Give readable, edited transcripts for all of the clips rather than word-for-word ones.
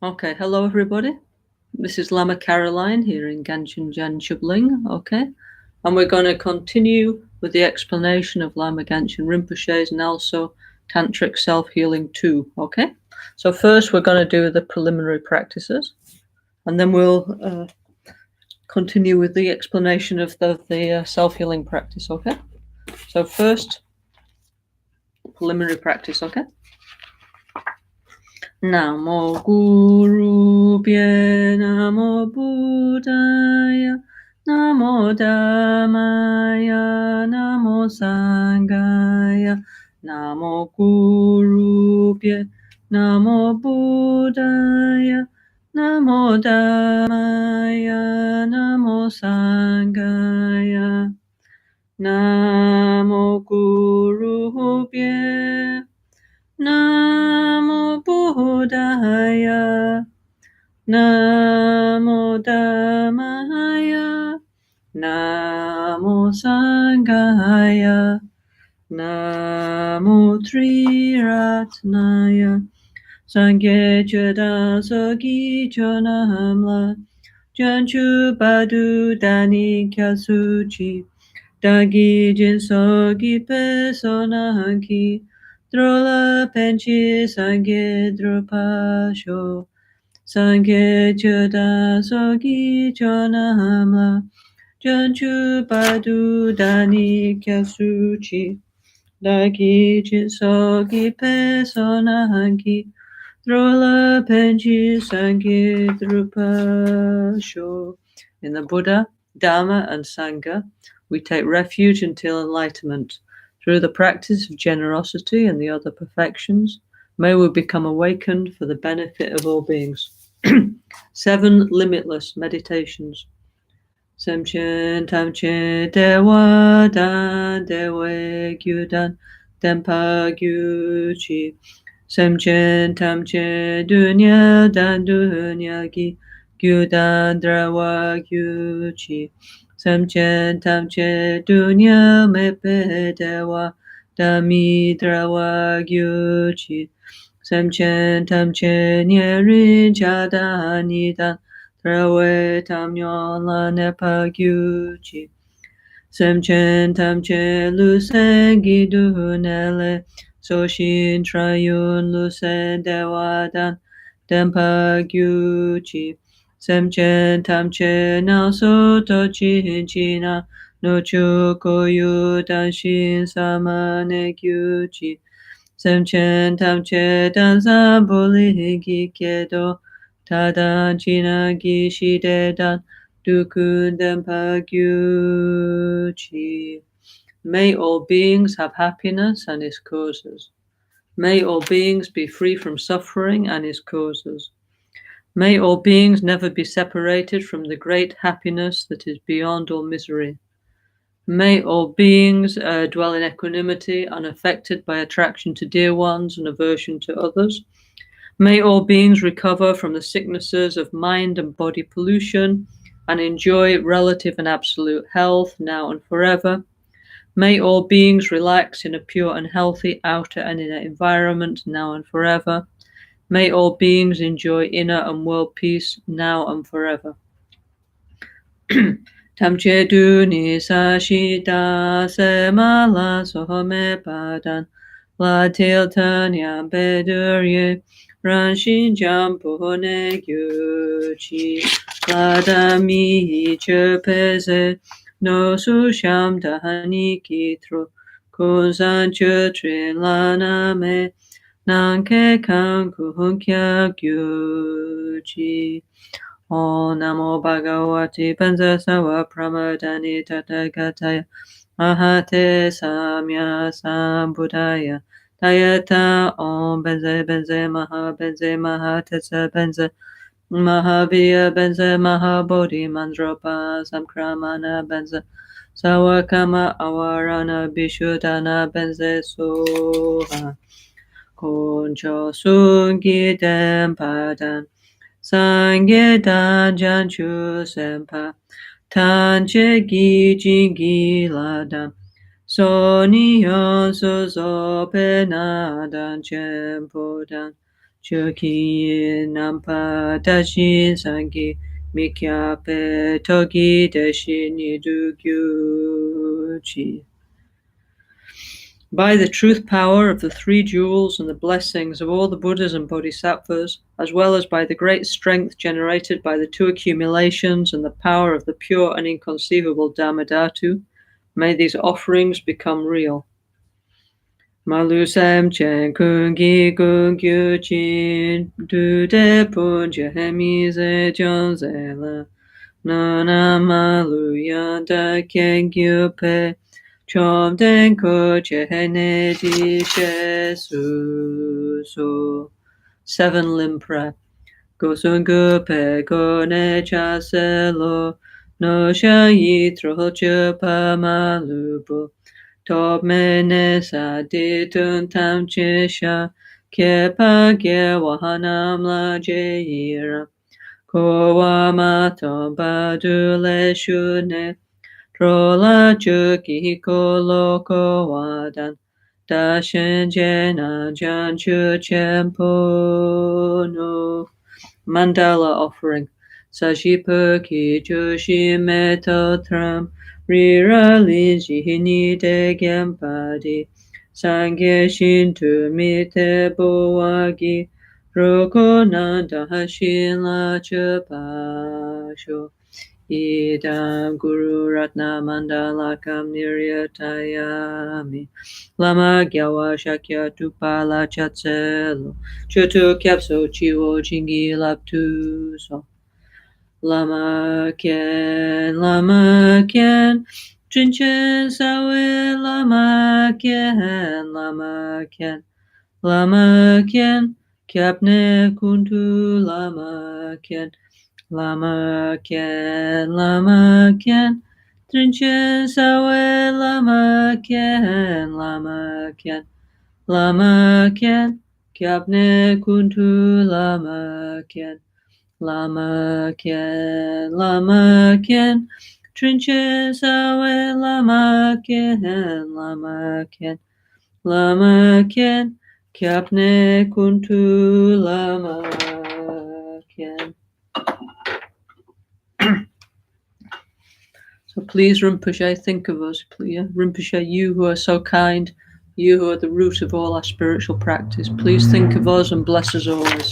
Okay, hello everybody. This is Lama Caroline here in Ganchen Chubling, okay? And we're going to continue with the explanation of Lama Ganchen Rinpoche's NgalSo Tantric Self-Healing 2, okay? So first we're going to do the preliminary practices, and then we'll continue with the explanation of the self-healing practice, okay? So first, preliminary practice, okay? Namo Gurubhye Namo Buddhaya Namo Dhammaya Namo Sanghaya Namo Gurubhye Namo Buddhaya Namo Dhammaya Namo Sanghaya Namo Gurubhye Namo Buddhaya, Namo Dhammaya, Namo Sanghaya, Namo Triratnaya, Sangye Cheda Sogi Chonamla, Janchu Badu Dani Kyasuchi, Dagi Jinsogi Pesonanki, Drola penchi sangye drupasho, sangye choda sogi chonamla, janchu padu dani kyasuchi, dagi jinsogi pesonanki, drola penchi sangye drupasho. In the Buddha, Dharma, and Sangha, we take refuge until enlightenment. Through the practice of generosity and the other perfections, may we become awakened for the benefit of all beings. 7 limitless meditations. Semchen tamche dewa dan dewe gyudan dempa gyuchi. Semchen tamche dunya dan dunya gi gyudan drawa gyuchi. Semchen tamche dunya mepe dewa dami drawa gyuchi. Semchen tamche nyerin chada nidan trawe tamyon la nepa gyuchi. Semchen tamche lusen gidunele soshin trayun lusen dewadan dempa gyuchi. Semchen tamche NgalSo Tochin China no chukoyu danshin samane gyuchi. Semchen tamche danza boli gikedo tadan china gishidedan dukun dempa gyuchi. May all beings have happiness and its causes. May all beings be free from suffering and its causes. May all beings never be separated from the great happiness that is beyond all misery. May all beings dwell in equanimity, unaffected by attraction to dear ones and aversion to others. May all beings recover from the sicknesses of mind and body pollution and enjoy relative and absolute health now and forever. May all beings relax in a pure and healthy outer and inner environment now and forever. May all beings enjoy inner and world peace now and forever. Tamche duni sashita semala sohome padan la tiltanya bedurye ranshin jampone gyuchi la dami chepeze no susham dahani kitro kuzan chutrin lana me nanke kanku hunkya gyuchi. Om Namo Bhagavate Panchasawa Pramadani Tathagata Ahate Samya Sambuddhaya Tayata Om Benze Benze Maha Tetsa Benze Mahavira Benze Mahabodhi Mandropa Samkramana Benze Sawakama Awarana Bishudana Benze Soha Koncho Sungi Dempadan Sangye dan janchu sempa tanche gi jingi ladam soni yon so zo pe na dan chempo dan Choki nampa dashin sangi mikyape togi deshin idugyuchi. By the truth power of the three jewels and the blessings of all the Buddhas and Bodhisattvas, as well as by the great strength generated by the two accumulations and the power of the pure and inconceivable Dhammadhatu, may these offerings become real. Malusam chen kungi kungyu chin du de punja hemize jonzela nana malu yanda kengyu pe chom den ko chehene di shesu so. 7 limb prayer. Gosungu pe ko ne chaselo no sha yitro chupa malubo Top menesa ditun tam chisha kepa ge wahanam la jeira kowa matom badule shune trola chuki koloko wadan dashen jena jan chu chempo no. Mandala offering. Sajiperki Joshi Metotram Rira Linji de Gempadi Sangye Shintu Mite Boagi Roko Nanda Hashila Chapasho Idam Guru Ratna Mandala Kam Niryatayami Lama Gyawa Shakya Tupala Chatselo Chutu Kyapso Chiwo Chingi Laptu So Lama Ken Chinchen Sawe Lama Ken Kyapne Kuntu Lama Ken Trinchen Sawe Lama Ken Kyapne Kuntu Lama Ken Trinchen Sawe Lama Ken Kyapne Kuntu Lama Ken. So please, Rinpoche, think of us. Please, Rinpoche, you who are so kind, you who are the root of all our spiritual practice, please think of us and bless us always.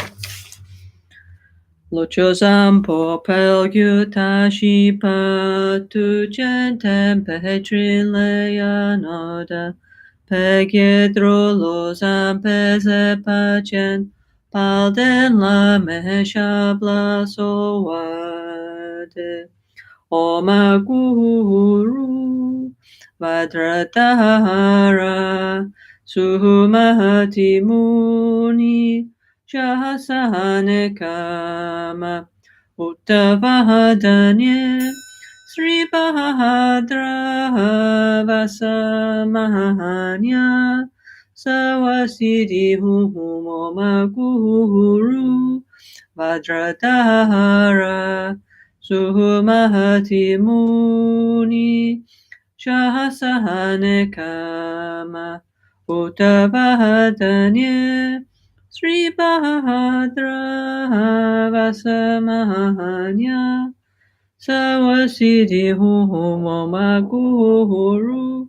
Locho zampo pel gyutashi pa tu gentem petrin leanoda pegedro lo zampeze pachen palden la meshabla so wade. Oma Guru Vajradhara Suhumati Muni Shahasane Kama Uttavahadanye Sri Bahadra Vasamahanya Sawasidi Hum Oma Guru Vajradhara Suhumati Muni Shahasane Kama Uttavahadanye Sri Bahadra Vasamahanya Sawasidi Hum Oma Guru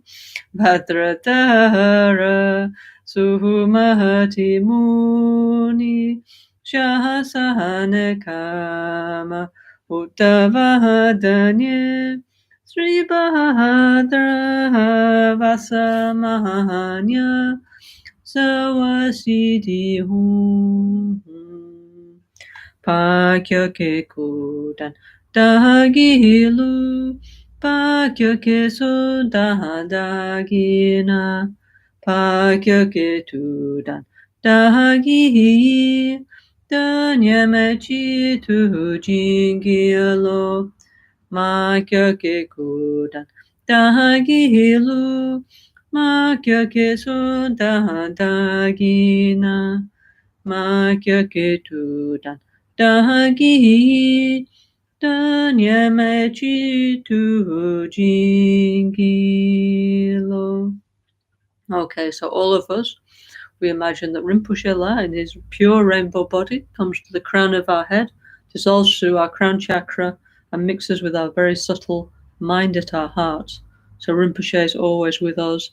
Bhadradhara Suhumati Muni Shahasane Kama Uttavahadanye Sri Bahadra Vasamahanya Sawasidi Hum Pakya ke kudan dagilu Pakya ke sudah dagina Pakya ke tudan dagi Danyamachi tu jingilo Makya ke kudan dagilu Makya ke sudah dagina Makya ke tudan dagi Danyamachi tu jingilo. Okay, so all of us, we imagine that Rinpoche La, in his pure rainbow body, comes to the crown of our head, dissolves through our crown chakra, and mixes with our very subtle mind at our hearts. So Rinpoche is always with us,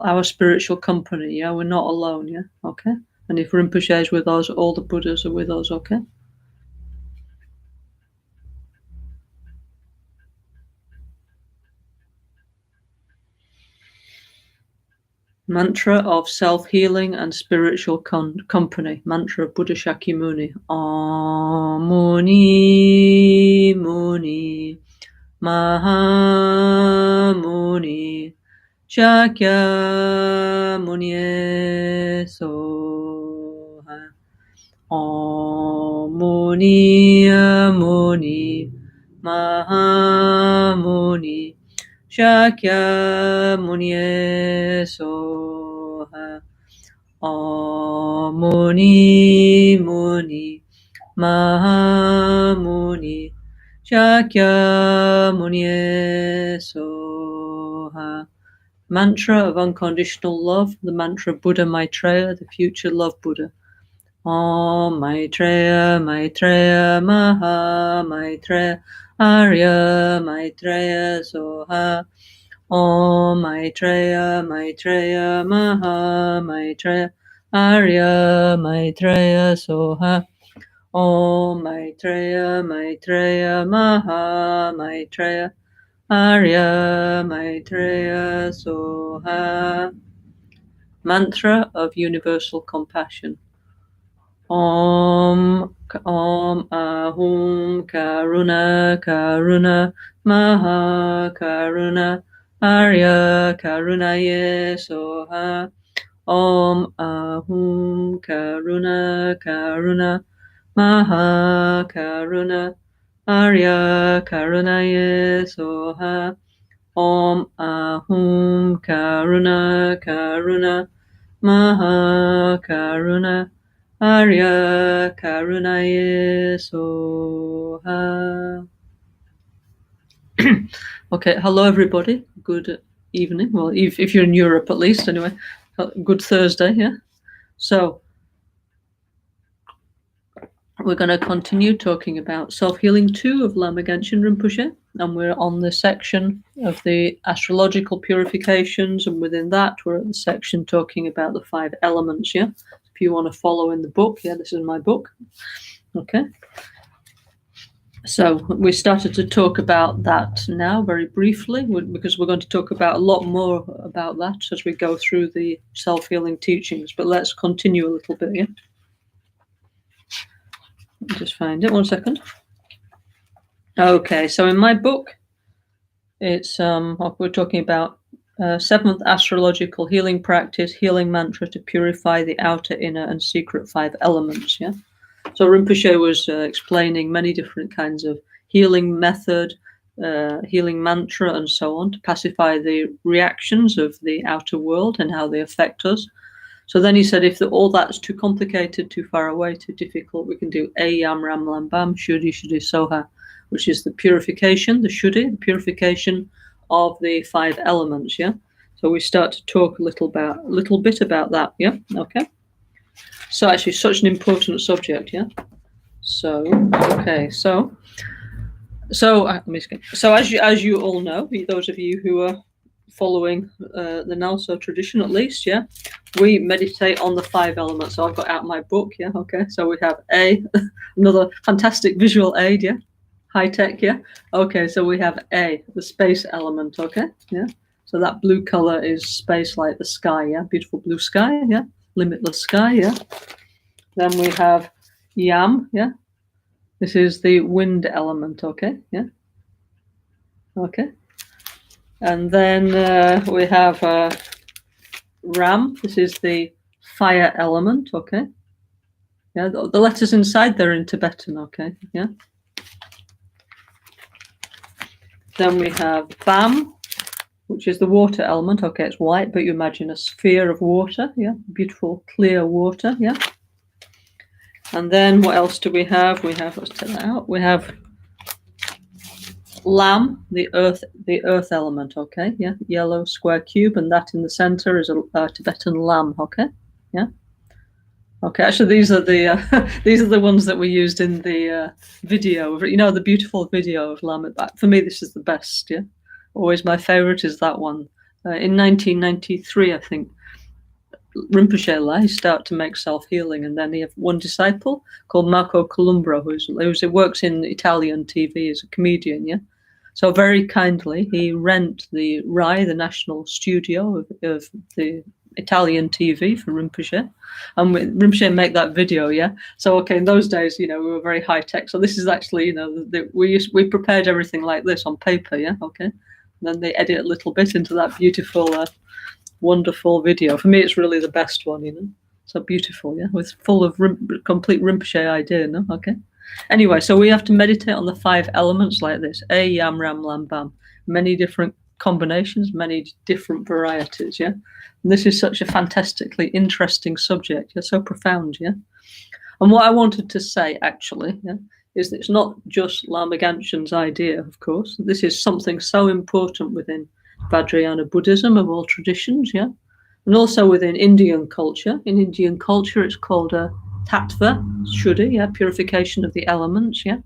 our spiritual company, yeah? We're not alone, yeah? Okay? And if Rinpoche is with us, all the Buddhas are with us, okay? Mantra of self-healing and spiritual company. Mantra of Buddha Shakyamuni. Om Muni Muni Maha Muni Shakyamuni Soha. Om Muni Muni Maha Muni Shakyamuni Soha. Om Muni Muni Maha Muni Shakyamuni Soha. Mantra of unconditional love, the mantra of Buddha Maitreya, the future love Buddha. Om Maitreya Maitreya Maha Maitreya Arya Maitreya Soha. Om Maitreya Maitreya Maha Maitreya Arya Maitreya Soha. Om Maitreya Maitreya Maha Maitreya Arya Maitreya Soha. Mantra of universal compassion. Om Ahum Karuna Karuna Maha Karuna Arya Karunaye Soha. Om Ahum Karuna Karuna Maha Karuna Arya Karunaye Soha. Om Ahum Karuna Karuna Maha Karuna Arya Karunaye Soha. Okay, hello everybody. Good evening. Well, if you're in Europe at least, anyway. Good Thursday, yeah? So, we're going to continue talking about Self-Healing 2 of Lama Genshin Rinpoche, and we're on the section of the astrological purifications, and within that we're at the section talking about the 5 elements, yeah? If you want to follow in the book, yeah, this is my book. Okay. So we started to talk about that now very briefly, because we're going to talk about a lot more about that as we go through the self-healing teachings, but let's continue a little bit, yeah? Let me just find it, 1 second. Okay, so in my book, it's we're talking about 7th astrological healing practice, healing mantra to purify the outer, inner, and secret 5 elements, yeah? So Rinpoche was explaining many different kinds of healing method, healing mantra, and so on, to pacify the reactions of the outer world and how they affect us. So then he said, if all that's too complicated, too far away, too difficult, we can do Yam Ram Lam Bam Shuddhi Shuddhi Soha, which is the purification, the Shuddhi, the purification of the 5 elements, yeah? So we start to talk a little bit about that, yeah? Okay. So actually, such an important subject, yeah. So okay, so as you all know, those of you who are following the NgalSo tradition, at least, yeah, we meditate on the 5 elements. So I've got out my book, yeah. Okay, so we have A, another fantastic visual aid, yeah, high tech, yeah. Okay, so we have A, the space element, okay, yeah. So that blue color is space, like the sky, yeah, beautiful blue sky, yeah. Limitless sky, yeah. Then we have Yam, yeah. This is the wind element, okay, yeah. Okay. And then we have Ram. This is the fire element, okay. Yeah, the letters inside they're in Tibetan, okay, yeah. Then we have Bam, which is the water element, okay. It's white, but you imagine a sphere of water, yeah. Beautiful, clear water, yeah. And then what else do we have? We have, let's take that out. We have Lam, the earth element, okay, yeah, yellow square cube, and that in the center is a Tibetan lamb, okay. Yeah. Okay, actually, these are the these are the ones that we used in the video. You know, the beautiful video of Lama. For me, this is the best. Yeah, always my favorite is that one. In 1993, I think, Rinpoche started to make self-healing, and then he had one disciple called Marco Columbro, who works in Italian TV as a comedian. Yeah, so very kindly he rent the RAI, the national studio of the Italian TV for Rinpoche, and Rinpoche make that video. Yeah, so okay, in those days, you know, we were very high tech. So this is actually, you know, we prepared everything like this on paper. Yeah, okay, and then they edit a little bit into that beautiful. Wonderful video. For me, it's really the best one, you know. So beautiful, yeah, with full of complete Rinpoche idea, no? Okay. Anyway, so we have to meditate on the 5 elements like this. A, Yam, Ram, Lam, Bam. Many different combinations, many different varieties, yeah? And this is such a fantastically interesting subject, yeah, so profound, yeah? And what I wanted to say, actually, yeah, is that it's not just Lama Gantsen's idea, of course. This is something so important within Vajrayana Buddhism of all traditions, yeah, and also within Indian culture. In Indian culture, it's called a tattva, shuddhi, yeah, purification of the elements, yeah,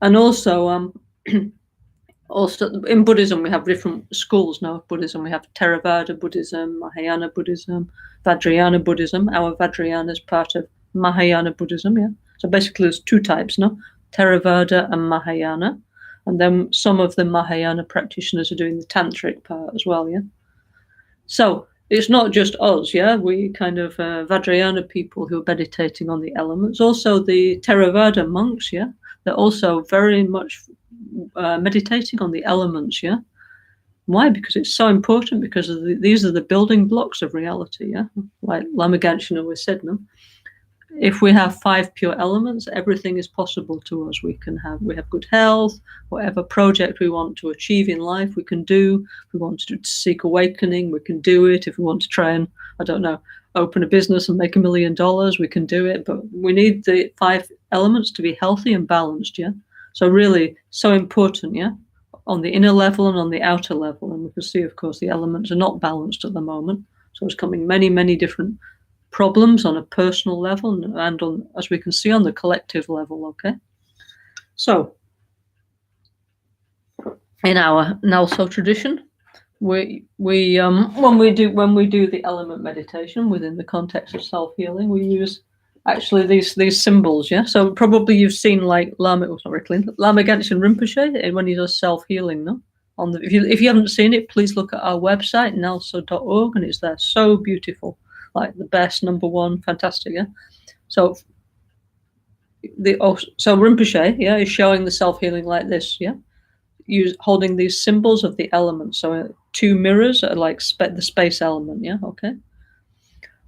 and also also in Buddhism we have different schools now. Of Buddhism we have Theravada Buddhism, Mahayana Buddhism, Vajrayana Buddhism. Our Vajrayana is part of Mahayana Buddhism, yeah. So basically, there's 2 types, no, Theravada and Mahayana. And then some of the Mahayana practitioners are doing the tantric part as well, yeah? So it's not just us, yeah? We kind of Vajrayana people who are meditating on the elements. Also the Theravada monks, yeah? They're also very much meditating on the elements, yeah? Why? Because it's so important, because these are the building blocks of reality, yeah? Like Lama Gantsen always said, no? If we have 5 pure elements, everything is possible to us. We have good health, whatever project we want to achieve in life, we can do. If we want to seek awakening, we can do it. If we want to try and, I don't know, open a business and make $1 million, we can do it. But we need the 5 elements to be healthy and balanced, yeah? So really, so important, yeah? On the inner level and on the outer level. And we can see, of course, the elements are not balanced at the moment. So it's coming many, many different problems on a personal level and on, as we can see, on the collective level. Okay, so in our NgalSo tradition, we when we do the element meditation within the context of self-healing, we use actually these symbols. Yeah, so probably you've seen like Lama Gantsen Rinpoche when he does self-healing. No, on the if you haven't seen it, please look at our website ngalso.org, and it's there. So beautiful. Like the best, number 1, fantastic, yeah. So Rinpoche, yeah, is showing the self-healing like this, yeah, holding these symbols of the elements. So 2 mirrors are like the space element, yeah, okay.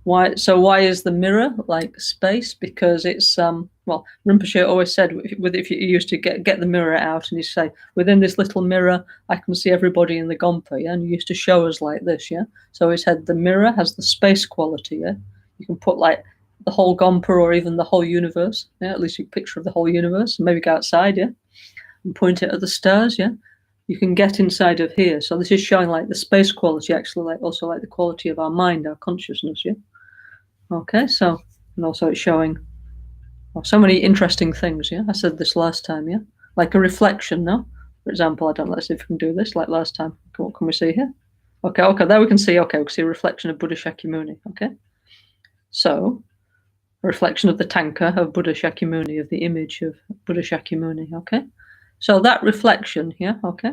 Why is the mirror like space? Because it's well, Rinpoche always said, if you used to get the mirror out and you say, within this little mirror I can see everybody in the Gompa, yeah, and he used to show us like this, yeah. So he said the mirror has the space quality, yeah. You can put like the whole Gompa or even the whole universe, yeah, at least a picture of the whole universe, and maybe go outside, yeah, and point it at the stars, yeah. You can get inside of here. So this is showing like the space quality, actually, like also like the quality of our mind, our consciousness, yeah. Okay, so, and also it's showing so many interesting things, yeah? I said this last time, yeah? Like a reflection, no? For example, I don't know, let's see if we can do this like last time. What can we see here? Okay, there we can see, okay, we can see a reflection of Buddha Shakyamuni, okay? So, a reflection of the tanka of Buddha Shakyamuni, of the image of Buddha Shakyamuni, okay? So that reflection here, okay,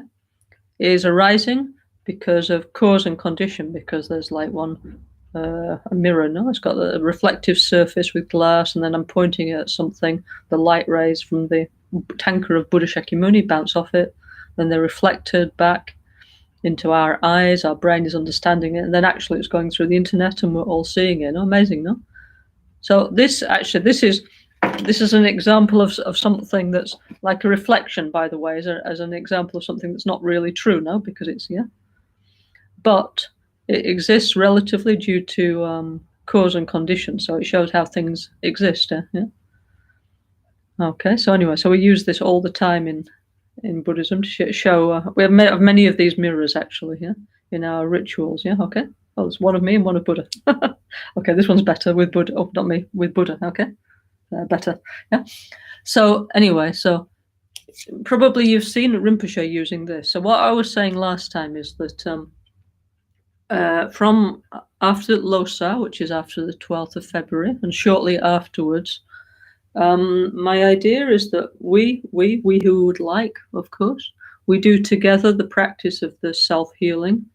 is arising because of cause and condition, because there's like a mirror, no? It's got a reflective surface with glass, and then I'm pointing at something. The light rays from the tanka of Buddha Shakyamuni bounce off it, then they're reflected back into our eyes. Our brain is understanding it, and then actually it's going through the internet, and we're all seeing it. No? Amazing, no? So this is an example of something that's like a reflection, by the way, as an example of something that's not really true, no? Because it's, yeah. But it exists relatively due to cause and condition, so it shows how things exist. Yeah. Okay. So anyway, so we use this all the time in Buddhism to show. We have many of these mirrors actually here in our rituals. Yeah. Okay. Oh, there's one of me and one of Buddha. Okay, this one's better with Buddha. Oh, not me, with Buddha. Okay, better. Yeah. So anyway, so probably you've seen Rinpoche using this. So what I was saying last time is that from after Losar, which is after the 12th of February, and shortly afterwards, my idea is that we who would like, of course, we do together the practice of the self-healing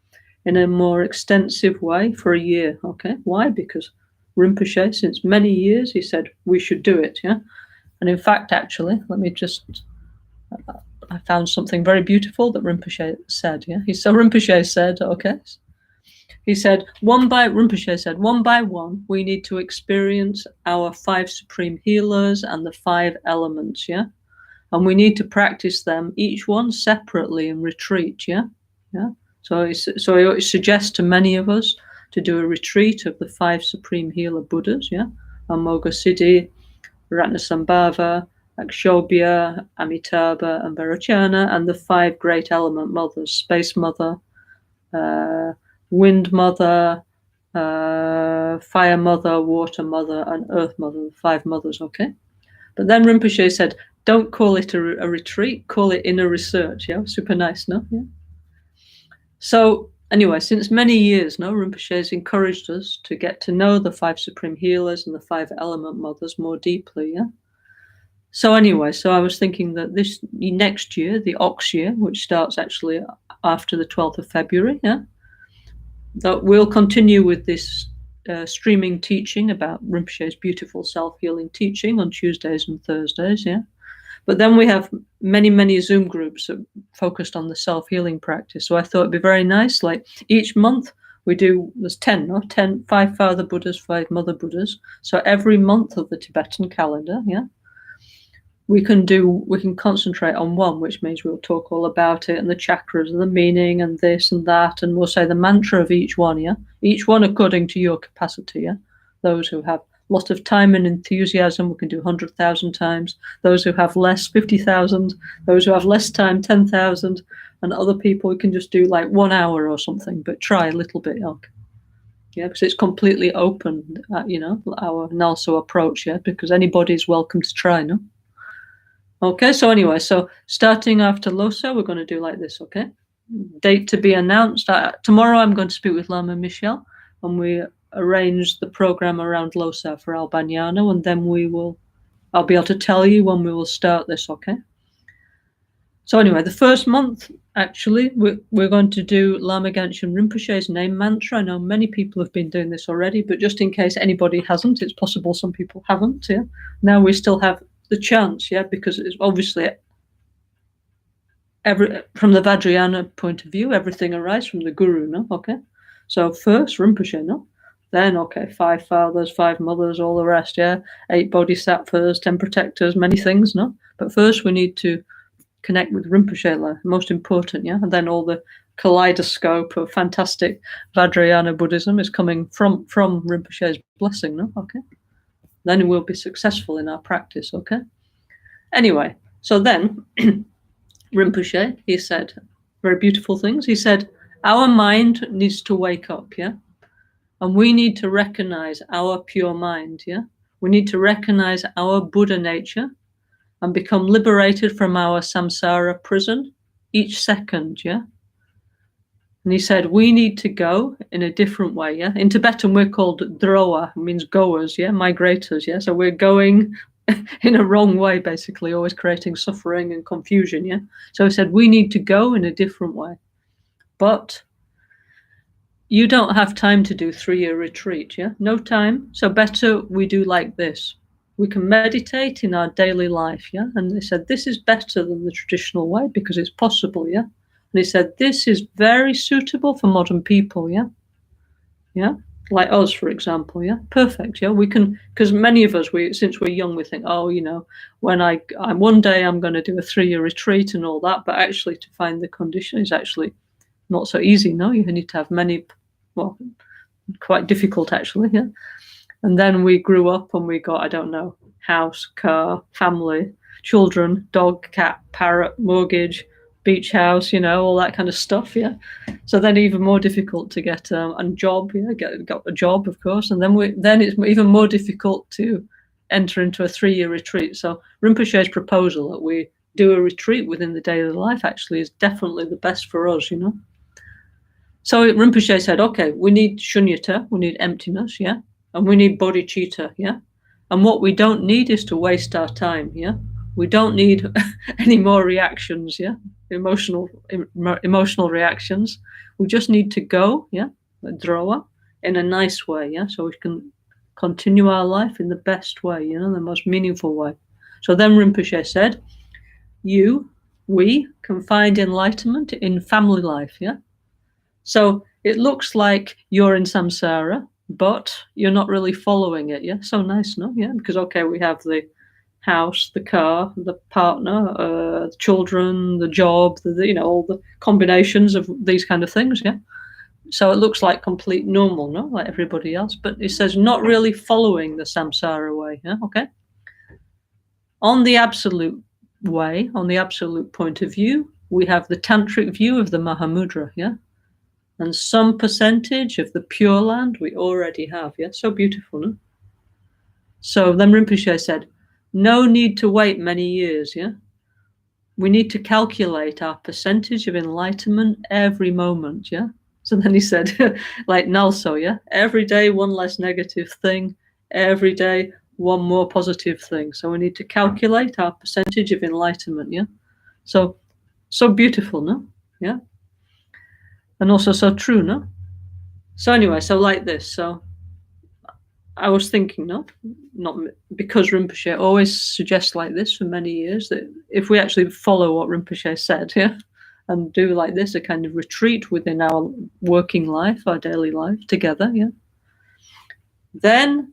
in a more extensive way for a year. Okay, why? Because Rinpoche, since many years, he said we should do it. Yeah, and in fact, actually, let me just. I found something very beautiful that Rinpoche said. Yeah, Rinpoche said, okay. He said, Rinpoche said, one by one, we need to experience our 5 supreme healers and the 5 elements, yeah? And we need to practice them, each one separately in retreat, yeah? Yeah. So he suggests to many of us to do a retreat of the 5 supreme healer Buddhas, yeah? Amoghasiddhi, Ratnasambhava, Akshobhya, Amitabha, and Vairocana, and the 5 great element mothers, Space Mother, Wind Mother, Fire Mother, Water Mother, and Earth Mother, the 5 mothers, okay? But then Rinpoche said, don't call it a retreat, call it inner research, yeah? Super nice, no? Yeah. So anyway, since many years, no, Rinpoche has encouraged us to get to know the 5 supreme healers and the 5 element mothers more deeply, yeah? So anyway, so I was thinking that this next year, the Ox year, which starts actually after the 12th of February, yeah, that we'll continue with this streaming teaching about Rinpoche's beautiful self-healing teaching on Tuesdays and Thursdays, yeah. But then we have many Zoom groups that focused on the self-healing practice. So I thought it'd be very nice, like each month there's 10, no? 10, 5 Father Buddhas, 5 Mother Buddhas. So every month of the Tibetan calendar, yeah, we can concentrate on one, which means we'll talk all about it and the chakras and the meaning and this and that, and we'll say the mantra of each one, yeah? Each one according to your capacity, yeah? Those who have lots of time and enthusiasm, we can do 100,000 times. Those who have less, 50,000. Those who have less time, 10,000. And other people, we can just do like 1 hour or something, but try a little bit, okay? Yeah, because it's completely open, you know, our NgalSo approach, yeah? Because anybody's welcome to try, no? Okay, so anyway, so starting after Losar, we're going to do like this, okay? Date to be announced. Tomorrow I'm going to speak with Lama Michel, and we arrange the program around Losar for Albaniano, and then I'll be able to tell you when we will start this, okay? So anyway, the first month, actually, we're going to do Lama Gangchen Rinpoche's name mantra. I know many people have been doing this already, but just in case anybody hasn't, it's possible some people haven't, yeah? Now we still have the chance, yeah, because it's obviously from the Vajrayana point of view, everything arises from the Guru, no? Okay. So first Rinpoche, no? Then, okay, 5 fathers, 5 mothers, all the rest, yeah? 8 bodhisattvas, 10 protectors, many things, no? But first we need to connect with Rinpoche, most important, yeah? And then all the kaleidoscope of fantastic Vajrayana Buddhism is coming from Rinpoche's blessing, no? Okay. Then we'll be successful in our practice, okay? Anyway, so then Rinpoche, he said very beautiful things. He said, our mind needs to wake up, yeah? And we need to recognize our pure mind, yeah? We need to recognize our Buddha nature and become liberated from our samsara prison each second, yeah? And he said, we need to go in a different way, yeah? In Tibetan, we're called drowa, means goers, yeah? Migrators, yeah? So we're going in a wrong way, basically, always creating suffering and confusion, yeah? So he said, we need to go in a different way. But you don't have time to do 3-year retreat, yeah? No time. So better we do like this. We can meditate in our daily life, yeah? And they said, this is better than the traditional way because it's possible, yeah? And he said, this is very suitable for modern people, yeah? Yeah? Like us, for example, yeah? Perfect, yeah? We can, because many of us, since we're young, we think, oh, you know, when one day I'm going to do a 3-year retreat and all that, but actually to find the condition is actually not so easy, no? You need to have quite difficult actually, yeah? And then we grew up and we got, I don't know, house, car, family, children, dog, cat, parrot, mortgage, beach house, all that kind of stuff, yeah. So then even more difficult to get a job, got a job, of course, and then it's even more difficult to enter into a 3-year retreat. So Rinpoche's proposal that we do a retreat within the daily life actually is definitely the best for us, So Rinpoche said, okay, we need shunyata, we need emptiness, yeah, and we need bodhicitta, yeah, and what we don't need is to waste our time, yeah. We don't need any more reactions, yeah, emotional reactions. We just need to go, yeah, drowa, in a nice way, yeah, so we can continue our life in the best way, the most meaningful way. So then Rinpoche said, we can find enlightenment in family life, yeah. So it looks like you're in samsara, but you're not really following it, yeah. So nice, no, yeah, because okay, we have the house, the car, the partner, the children, the job, all the combinations of these kind of things, yeah. So it looks like complete normal, no, like everybody else, but it says not really following the samsara way, yeah, okay. On the absolute way, on the absolute point of view, we have the tantric view of the Mahamudra, yeah, and some percentage of the Pure Land we already have, yeah, so beautiful, no? So then Rinpoche said, no need to wait many years, yeah? We need to calculate our percentage of enlightenment every moment, yeah? So then he said, like NgalSo, yeah? Every day, one less negative thing. Every day, one more positive thing. So we need to calculate our percentage of enlightenment, yeah? So beautiful, no? Yeah? And also so true, no? So anyway, so like this, so I was thinking, not because Rinpoche always suggests like this for many years, that if we actually follow what Rinpoche said, yeah, and do like this, a kind of retreat within our working life, our daily life together, yeah, then,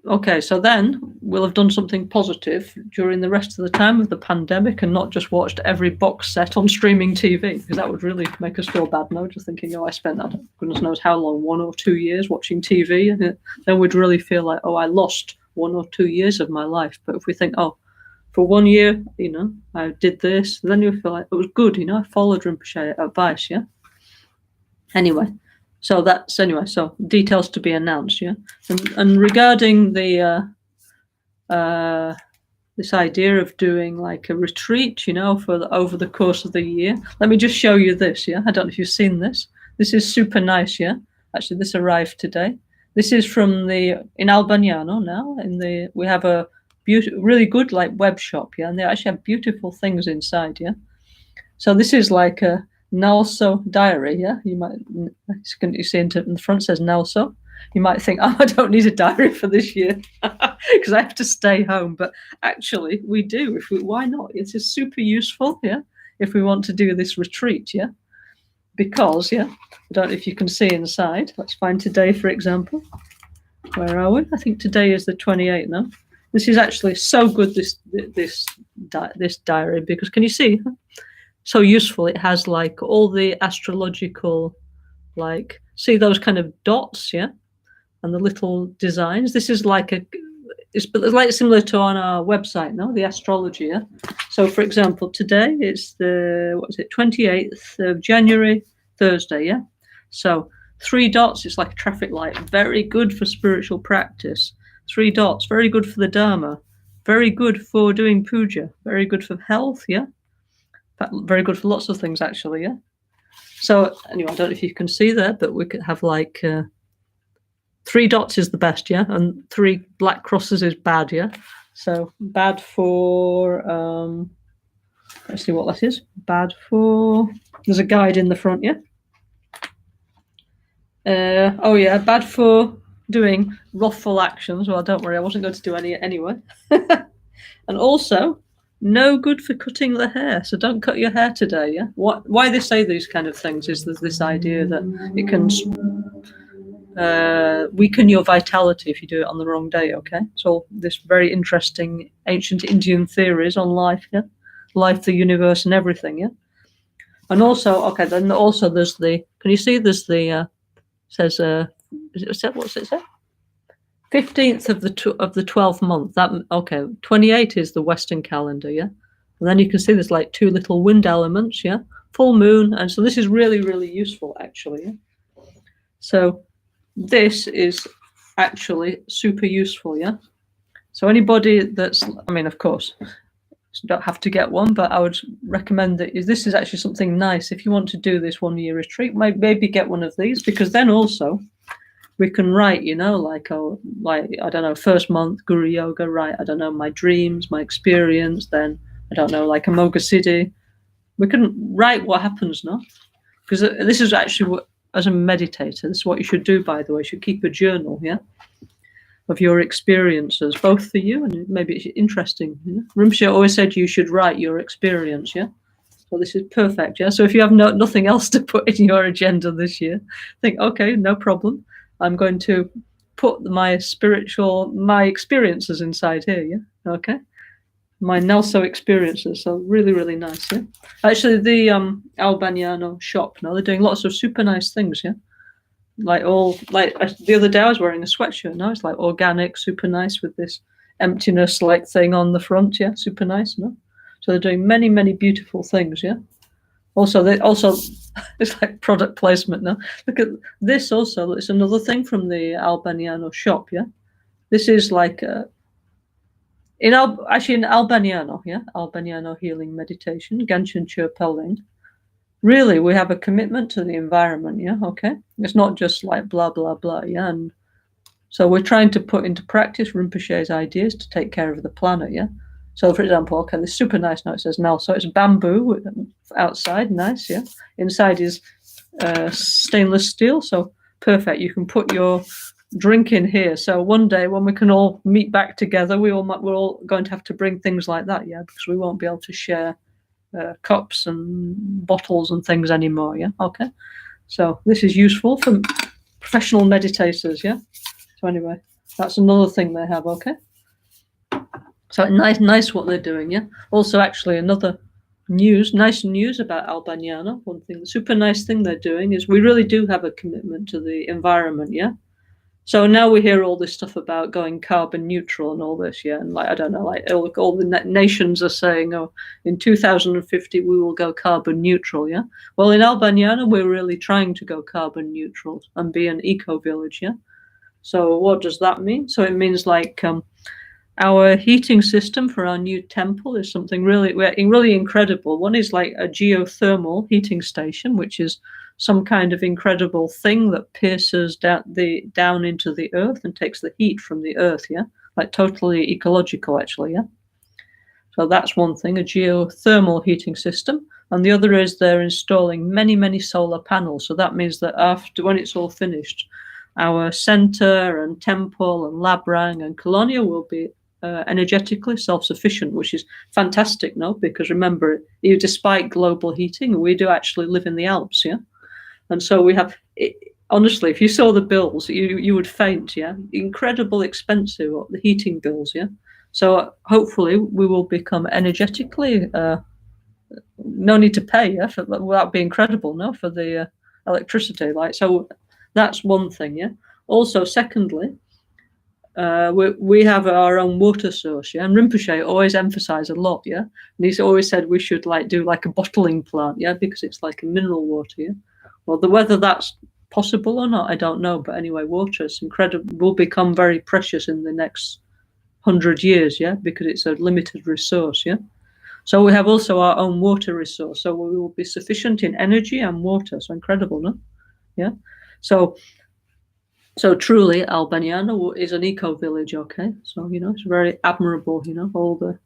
okay, so then we'll have done something positive during the rest of the time of the pandemic and not just watched every box set on streaming TV, because that would really make us feel bad, no? Just thinking, I spent that, goodness knows how long, 1 or 2 years watching TV, and then we'd really feel like, I lost 1 or 2 years of my life. But if we think, for 1 year, I did this, then you feel like it was good, I followed Rinpoche advice, yeah? Anyway. So so details to be announced, yeah. And regarding the this idea of doing like a retreat, over the course of the year, let me just show you this, yeah. I don't know if you've seen this. This is super nice, yeah. Actually, this arrived today. This is from in Albaniano now. We have a really good like web shop, yeah, and they actually have beautiful things inside, yeah. So this is like a NgalSo diary, yeah. You see in the front says NgalSo. You might think, I don't need a diary for this year because I have to stay home. But actually, we do. Why not? It's just super useful, yeah. If we want to do this retreat, yeah. Because, yeah, I don't know if you can see inside. Let's find today, for example. Where are we? I think today is the 28th now. This is actually so good. This diary, because can you see? So useful. It has like all the astrological, like, see those kind of dots, yeah, and the little designs. This is like it's like similar to on our website, no, the astrology, yeah. So for example, today it's the 28th of January, Thursday, yeah. So 3 dots, it's like a traffic light, very good for spiritual practice. 3 dots, very good for the Dharma, very good for doing puja, very good for health, yeah. Very good for lots of things, actually, yeah. So anyway, I don't know if you can see there, but we could have like 3 dots is the best, yeah, and 3 black crosses is bad, yeah. So bad for let's see what that is. Bad for, there's a guide in the front, yeah. Bad for doing wrathful actions. Well, don't worry, I wasn't going to do any anyway. And also, no good for cutting the hair, so don't cut your hair today, yeah? Why they say these kind of things is there's this idea that it can weaken your vitality if you do it on the wrong day, okay? So this very interesting ancient Indian theories on life, yeah? Life, the universe, and everything, yeah? And also, okay, then also there's can you see there's says, what's it say? 15th of the 12th month. 28 is the Western calendar, yeah? And then you can see there's like 2 little wind elements, yeah, full moon. And so this is really, really useful, actually. Yeah? So this is actually super useful, yeah. So anybody that's, I mean, of course, you don't have to get one, but I would recommend that this is actually something nice. If you want to do this 1 year retreat, maybe get one of these, because then also we can write, you know, like, oh, like, I don't know, first month Guru Yoga, write, I don't know, my dreams, my experience, then, I don't know, like Amoga Siddhi. We can write what happens, no? Because this is actually what, as a meditator, this is what you should do, by the way. You should keep a journal, yeah, of your experiences, both for you and maybe it's interesting. Yeah? Rinpoche always said you should write your experience, yeah? So this is perfect, yeah? So if you have nothing else to put in your agenda this year, think, okay, no problem. I'm going to put my experiences inside here, yeah? Okay? My NgalSo experiences, so really, really nice, yeah? Actually, the Albaniano shop, no, they're doing lots of super nice things, yeah? Like the other day I was wearing a sweatshirt, no? It's like organic, super nice with this emptiness like thing on the front, yeah? Super nice, no? So they're doing many, many beautiful things, yeah? Also, it's like product placement now. Look at this also. It's another thing from the Albaniano shop, yeah? This is like in Albaniano, yeah? Albaniano healing meditation, Ganshin Chirpeling. Really, we have a commitment to the environment, yeah? Okay? It's not just like blah, blah, blah, yeah? And so we're trying to put into practice Rinpoche's ideas to take care of the planet, yeah? So, for example, okay, this super nice note says now, so it's bamboo outside, nice, yeah. Inside is stainless steel, so perfect. You can put your drink in here. So one day when we can all meet back together, we're all going to have to bring things like that, yeah, because we won't be able to share cups and bottles and things anymore, yeah. Okay, so this is useful for professional meditators, yeah. So anyway, that's another thing they have, okay. So nice what they're doing, yeah. Also, actually, another nice news about Albaniano. One thing, the super nice thing they're doing is we really do have a commitment to the environment, yeah. So now we hear all this stuff about going carbon neutral and all this, yeah. And like, I don't know, like all the nations are saying, oh, in 2050 we will go carbon neutral, yeah. Well, in Albaniano we're really trying to go carbon neutral and be an eco village, yeah. So what does that mean? So it means like our heating system for our new temple is something really incredible. One is like a geothermal heating station, which is some kind of incredible thing that pierces down into the earth and takes the heat from the earth, yeah? Like totally ecological, actually, yeah? So that's one thing, a geothermal heating system. And the other is they're installing many, many solar panels. So that means that after, when it's all finished, our center and temple and Labrang and Colonia will be energetically self-sufficient, which is fantastic, no? Because remember, despite global heating, we do actually live in the Alps, yeah? And so we have, honestly, if you saw the bills, you would faint, yeah? Incredible expensive, the heating bills, yeah? So hopefully we will become energetically, no need to pay, yeah? That'd be incredible, no? For the electricity, like, so that's one thing, yeah? Also, secondly, we have our own water source, yeah. And Rinpoche always emphasized a lot, yeah. And he's always said we should do like a bottling plant, yeah, because it's like a mineral water, yeah. Well, whether that's possible or not, I don't know. But anyway, water is incredible. Will become very precious in the next 100 years, yeah, because it's a limited resource, yeah. So we have also our own water resource. So we will be sufficient in energy and water. So incredible, no? Yeah. So truly, Albaniano is an eco-village, okay? So, it's very admirable, all the,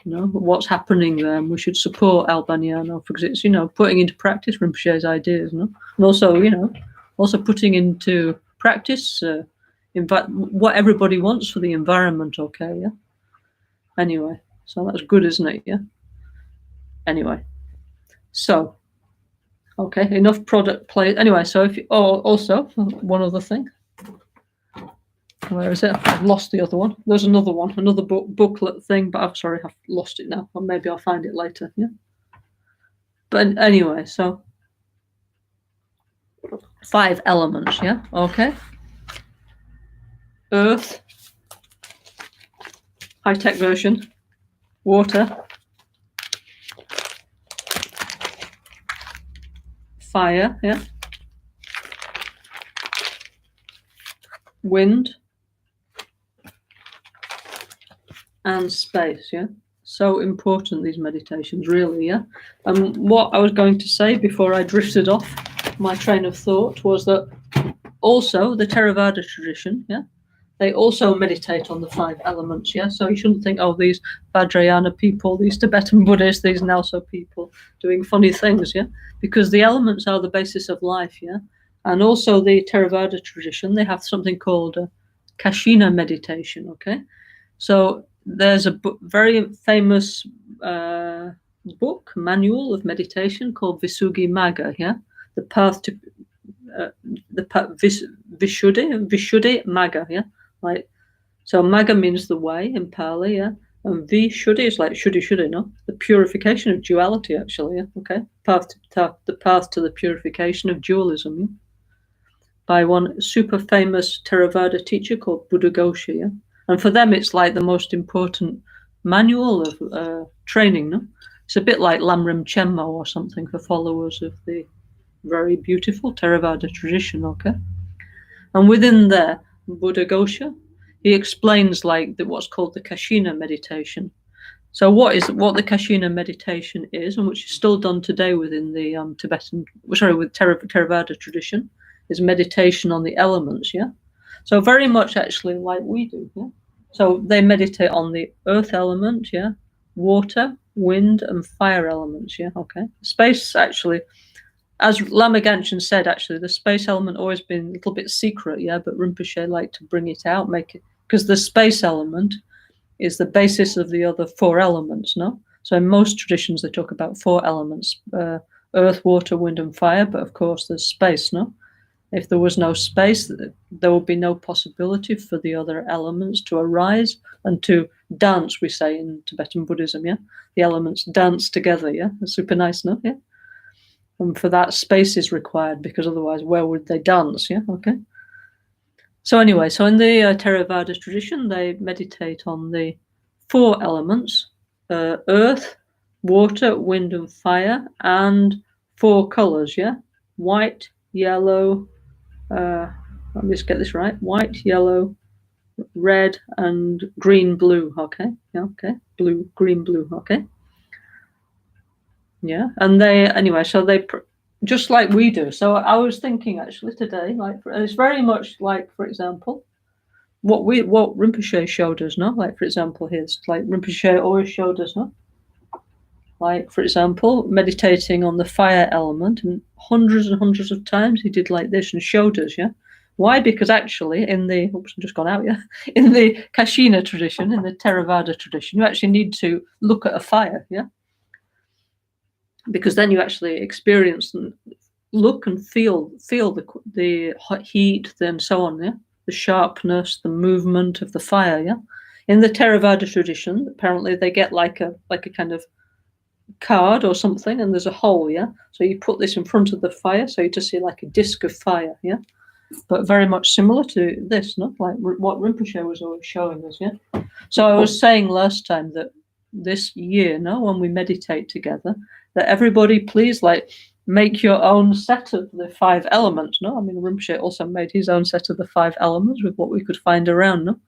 what's happening there. And we should support Albaniano because it's, putting into practice Rinpoche's ideas, no? And also, also putting into practice what everybody wants for the environment, okay, yeah? Anyway, so that's good, isn't it, yeah? Anyway, so, okay, enough product play. Anyway, so also, one other thing. Where is it? I've lost the other one. There's another one, another booklet thing, but I'm sorry, I've lost it now. Or maybe I'll find it later, yeah? But anyway, so 5 elements, yeah? Okay. Earth, high-tech version, water, fire, yeah, wind, and space, yeah. So important, these meditations, really, yeah. And what I was going to say before I drifted off my train of thought was that also the Theravada tradition, yeah, they also meditate on the 5 elements, yeah. So you shouldn't think, oh, these Vajrayana people, these Tibetan Buddhists, these NgalSo people doing funny things, yeah, because the elements are the basis of life, yeah. And also the Theravada tradition, they have something called Kashina meditation, okay. So there's a very famous book, manual of meditation called Visuddhimagga, yeah, the path to Visuddhimagga, yeah, like, so Magga means the way in Pali, yeah, and Vishuddhi is like shuddhi, no, the purification of duality, actually, yeah, okay, the path to the purification of dualism, yeah? By one super famous Theravada teacher called Buddhaghosa, yeah? And for them, it's like the most important manual of training, no? It's a bit like Lamrim Chenmo or something for followers of the very beautiful Theravada tradition, okay? And within there, Buddhaghosa, he explains like what's called the Kashina meditation. So what the Kashina meditation is, and which is still done today within the with Theravada tradition, is meditation on the elements, yeah? So very much actually like we do, yeah? So they meditate on the earth element, yeah? Water, wind, and fire elements, yeah? Okay. Space, actually, as Lama Caroline said, actually, the space element always been a little bit secret, yeah? But Rinpoche liked to bring it out, make it, because the space element is the basis of the other 4 elements, no? So in most traditions, they talk about 4 elements, earth, water, wind, and fire, but of course there's space, no? If there was no space, there would be no possibility for the other elements to arise and to dance, we say in Tibetan Buddhism, yeah? The elements dance together, yeah? That's super nice, no? Yeah? And for that, space is required, because otherwise, where would they dance, yeah? Okay. So anyway, so in the Theravada tradition, they meditate on the 4 elements, earth, water, wind, and fire, and 4 colors, yeah? White, yellow, let me just get this right, white, yellow, red, and green, blue, okay? Yeah, okay, blue, green, blue, okay? Yeah, and they, anyway, so they, just like we do. So I was thinking actually today, like, it's very much like, for example, what Rinpoche showed us, no? Like, for example, here's like Rinpoche always showed us, no? Like, for example, meditating on the fire element, and hundreds of times he did like this and showed us, yeah? Why? Because actually in the, oops, I've just gone out, yeah? In the Kashina tradition, in the Theravada tradition, you actually need to look at a fire, yeah? Because then you actually experience and look and feel the hot heat, then so on, yeah? The sharpness, the movement of the fire, yeah? In the Theravada tradition, apparently they get like a kind of card or something, and there's a hole, yeah? So you put this in front of the fire, so you just see like a disc of fire, yeah? But very much similar to this, no? Like what Rinpoche was always showing us, yeah? So I was saying last time that this year, no, when we meditate together, that everybody please like make your own set of the 5 elements, no? I mean, Rinpoche also made his own set of the 5 elements with what we could find around, no?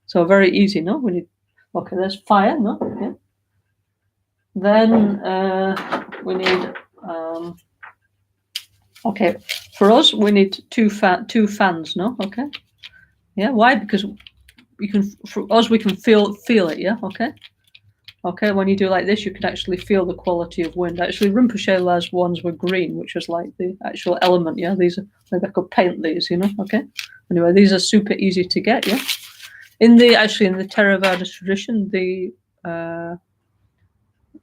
So very easy, no? We need, okay, there's fire, no? Yeah. Then we need, okay, for us, we need 2 fans, no? Okay. Yeah, why? Because we can, for us, we can feel it, yeah? Okay. Okay, when you do like this, you can actually feel the quality of wind. Actually, Rinpoche last ones were green, which was like the actual element, yeah? These are, maybe I could paint these, you know? Okay. Anyway, these are super easy to get, yeah? In the Theravada tradition, the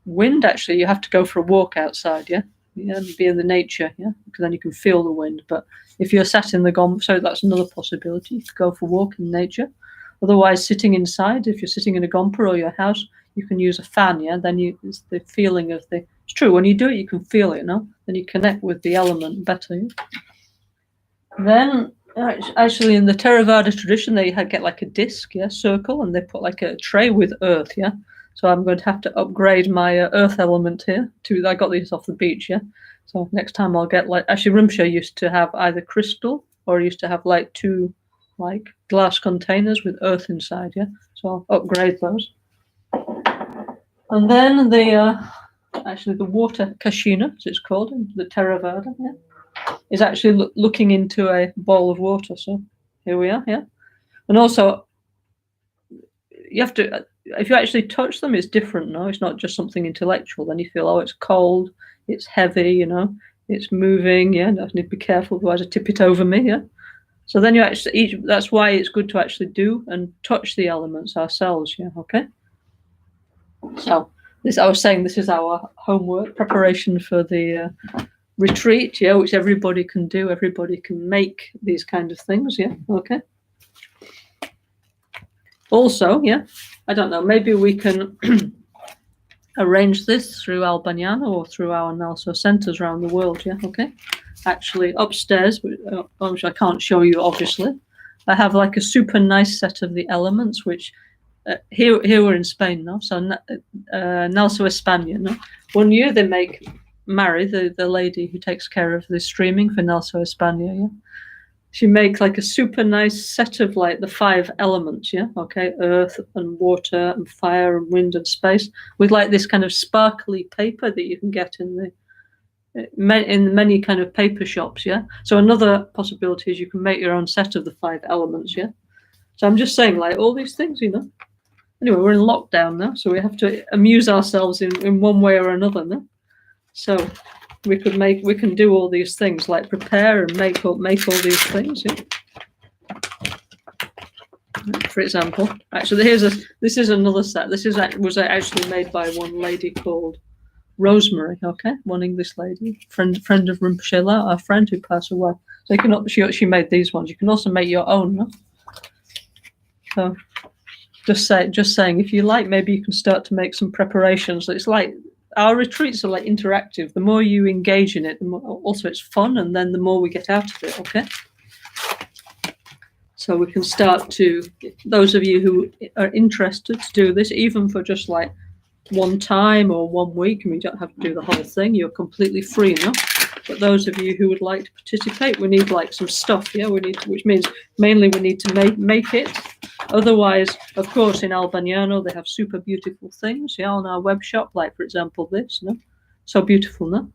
wind, actually, you have to go for a walk outside, yeah? Yeah, be in the nature, yeah? Because then you can feel the wind. But if you're sat in the gompa, so that's another possibility. You could go for a walk in nature. Otherwise, sitting inside, if you're sitting in a gompa or your house, you can use a fan, yeah? Then it's the feeling of the, it's true, when you do it, you can feel it, no? Then you connect with the element better, yeah? Then, actually, in the Theravada tradition, they get like a disc, yeah, circle, and they put like a tray with earth, yeah? So I'm going to have to upgrade my earth element here. I got these off the beach, yeah? So next time I'll get like, actually Rinpoche used to have either crystal or used to have like 2 like glass containers with earth inside, yeah. So I'll upgrade those. And then the actually the water kashina, as it's called, the Theravada, yeah, is actually looking into a bowl of water. So here we are, yeah. And also, you have to, if you actually touch them, it's different. No, it's not just something intellectual. Then you feel, oh, it's cold, it's heavy, you know, it's moving. Yeah, I need to be careful, otherwise I tip it over me. Yeah. So then you actually, that's why it's good to actually do and touch the elements ourselves. Yeah. Okay. So this, I was saying, this is our homework preparation for the retreat. Yeah, which everybody can do. Everybody can make these kind of things. Yeah. Okay. Also, yeah, I don't know, maybe we can arrange this through Al Bagnano or through our NgalSo centers around the world, yeah, okay? Actually, upstairs, which I can't show you, obviously, I have like a super nice set of the elements, which here we're in Spain now, so NgalSo España, no? One year they make Mary, the lady who takes care of the streaming for NgalSo España, yeah? She makes like a super nice set of like the 5 elements, yeah, okay, earth and water and fire and wind and space, with like this kind of sparkly paper that you can get in many kind of paper shops, yeah. So another possibility is you can make your own set of the 5 elements, yeah. So I'm just saying, like, all these things, you know. Anyway, we're in lockdown now, so we have to amuse ourselves in one way or another, no? So we can do all these things, like prepare and make all these things, yeah. For example, actually, this is another set. This was actually made by one lady called Rosemary, okay, one English lady, friend of Rinpoche, our friend who passed away. So she made these ones. You can also make your own, no? So just saying, if you like, maybe you can start to make some preparations. It's like, our retreats are like interactive. The more you engage in it, the more also it's fun, and then the more we get out of it, okay? So we can start to, those of you who are interested to do this, even for just like one time or 1 week, and you don't have to do the whole thing, you're completely free, no? But those of you who would like to participate, we need like some stuff, yeah? Which means mainly we need to make it. Otherwise, of course, in Al Bagnano, they have super beautiful things, yeah, on our web shop, like, for example, this, no? So beautiful, no?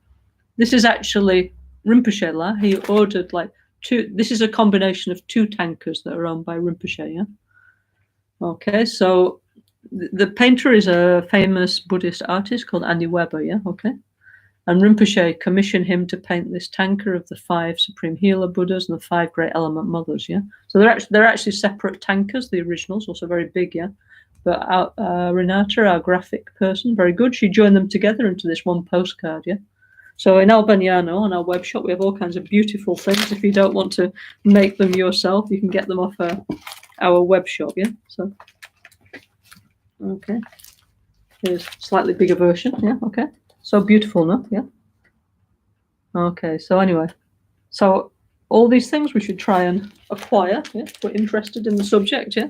This is actually Rinpoche, he ordered like 2, this is a combination of 2 tankers that are owned by Rinpoche, yeah? Okay, so the painter is a famous Buddhist artist called Andy Weber, yeah, okay? And Rinpoche commissioned him to paint this tanker of the 5 Supreme Healer Buddhas and the 5 Great Element Mothers, yeah? So they're actually separate tankers, the originals, also very big, yeah? But Renata, our graphic person, very good, she joined them together into this one postcard, yeah? So in Al Bagnano, on our web shop, we have all kinds of beautiful things. If you don't want to make them yourself, you can get them off our web shop, yeah? So, okay. Here's a slightly bigger version, yeah, okay. So beautiful, no? Yeah. Okay, so anyway, so all these things we should try and acquire, yeah, if we're interested in the subject, yeah.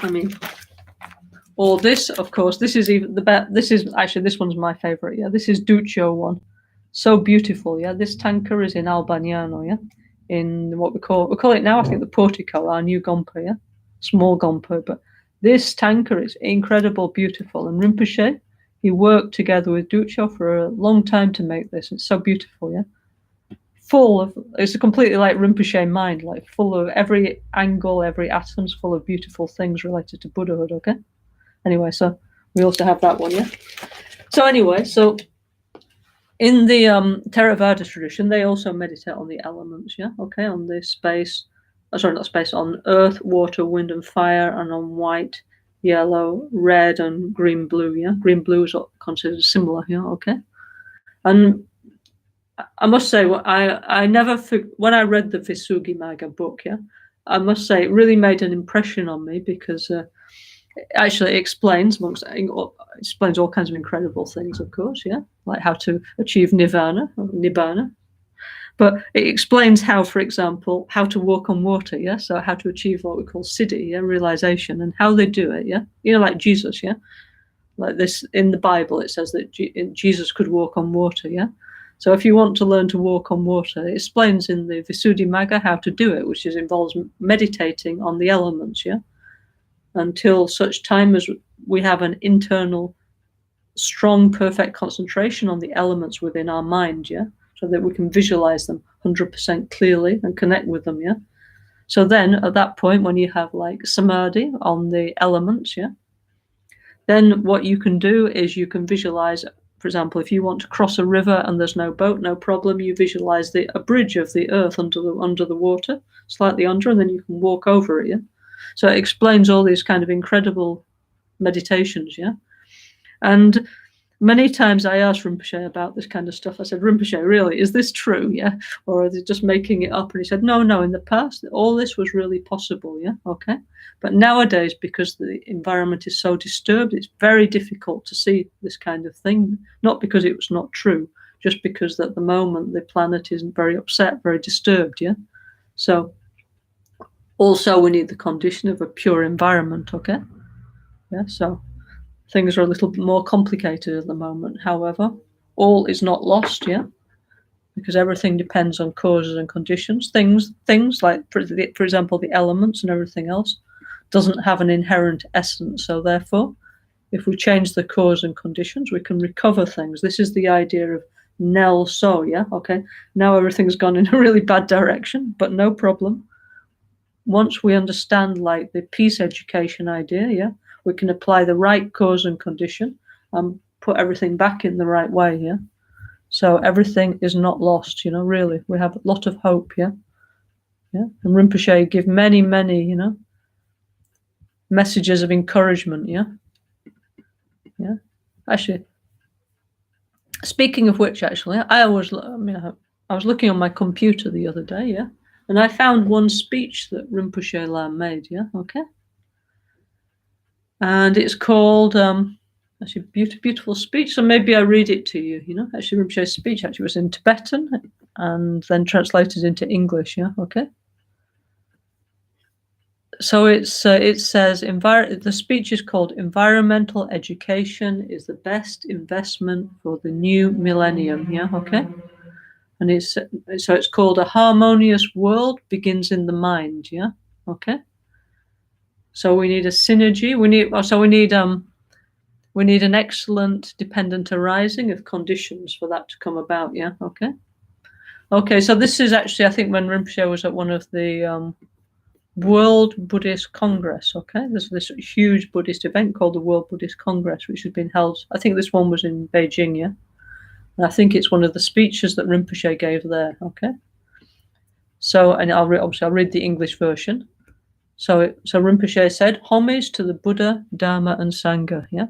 I mean, all this, of course, this is even the best. This is actually, this one's my favorite, yeah. This is Duccio one. So beautiful, yeah. This tanker is in Al Bagnano, yeah. In what we call it now, I think, the portico, our new gompa, yeah. Small gompa, but this tanker is incredible, beautiful. And Rinpoche, he worked together with Duccio for a long time to make this. It's so beautiful, yeah. Full of, it's a completely like Rinpoche mind, like full of every angle, every atom's full of beautiful things related to Buddhahood, okay? Anyway, so we also have that one, yeah? So anyway, so in the Theravada tradition, they also meditate on the elements, yeah? Okay, on the space, on earth, water, wind, and fire, and on white, yellow, red, and green, blue, yeah? Green, blue is considered similar, yeah, okay? And I must say, I never, when I read the Visuddhimagga book, yeah, I must say it really made an impression on me, because actually it explains all kinds of incredible things, of course, yeah, like how to achieve nibbana, but it explains how, for example, how to walk on water, yeah, so how to achieve what we call siddhi, yeah, realization, and how they do it, yeah, you know, like Jesus, yeah. Like this in the Bible, it says that Jesus could walk on water, yeah? So if you want to learn to walk on water, it explains in the Visuddhimagga how to do it, which involves meditating on the elements, yeah? Until such time as we have an internal, strong, perfect concentration on the elements within our mind, yeah? So that we can visualize them 100% clearly and connect with them, yeah? So then at that point, when you have like samadhi on the elements, yeah? Then what you can do is you can visualize, for example, if you want to cross a river and there's no boat, no problem, you visualize a bridge of the earth under the water, slightly under, and then you can walk over it, yeah? So it explains all these kind of incredible meditations, yeah? And many times I asked Rinpoche about this kind of stuff. I said, Rinpoche, really, is this true, yeah? Or are they just making it up? And he said, no, in the past, all this was really possible, yeah? Okay. But nowadays, because the environment is so disturbed, it's very difficult to see this kind of thing, not because it was not true, just because at the moment the planet is very upset, very disturbed, yeah? So also we need the condition of a pure environment, okay? Yeah, so things are a little bit more complicated at the moment. However, all is not lost, yeah? Because everything depends on causes and conditions. Things like, for example, the elements and everything else doesn't have an inherent essence. So therefore, if we change the cause and conditions, we can recover things. This is the idea of NgalSo, yeah? Okay, now everything's gone in a really bad direction, but no problem. Once we understand like the peace education idea, yeah, we can apply the right cause and condition and put everything back in the right way, yeah? So everything is not lost, really. We have a lot of hope, yeah? Yeah. And Rinpoche give many, messages of encouragement, yeah? Yeah. Actually, speaking of which, actually, I was looking on my computer the other day, yeah? And I found one speech that Rinpoche Lam made, yeah? Okay. And it's called, actually, beautiful speech. So maybe I read it to you, Actually, Rinpoche's speech actually was in Tibetan and then translated into English, yeah? Okay. So it says, the speech is called Environmental Education is the Best Investment for the New Millennium, yeah? Okay. And it's called A Harmonious World Begins in the Mind, yeah? Okay. So we need a synergy. We need an excellent dependent arising of conditions for that to come about, yeah? Okay. Okay, so this is actually, I think, when Rinpoche was at one of the World Buddhist Congress, okay? There's this huge Buddhist event called the World Buddhist Congress, which has been held, I think this one was in Beijing, yeah? And I think it's one of the speeches that Rinpoche gave there, okay? So, and I'll read the English version. So Rinpoche said, homage to the Buddha, Dharma, and Sangha, yeah?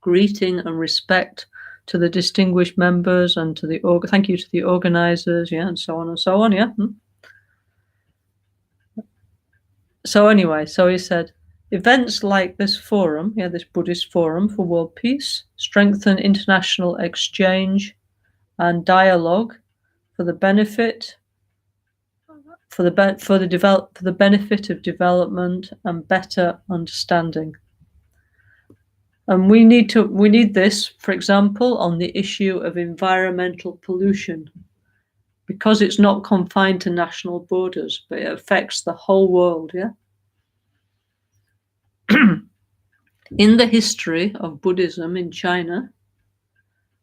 Greeting and respect to the distinguished members and to thank you to the organizers, yeah, and so on, yeah? So anyway, so he said, events like this forum, yeah, this Buddhist forum for world peace, strengthen international exchange and dialogue for the benefit of development and better understanding. And we need this, for example, on the issue of environmental pollution, because it's not confined to national borders, but it affects the whole world, yeah? In the history of Buddhism in China,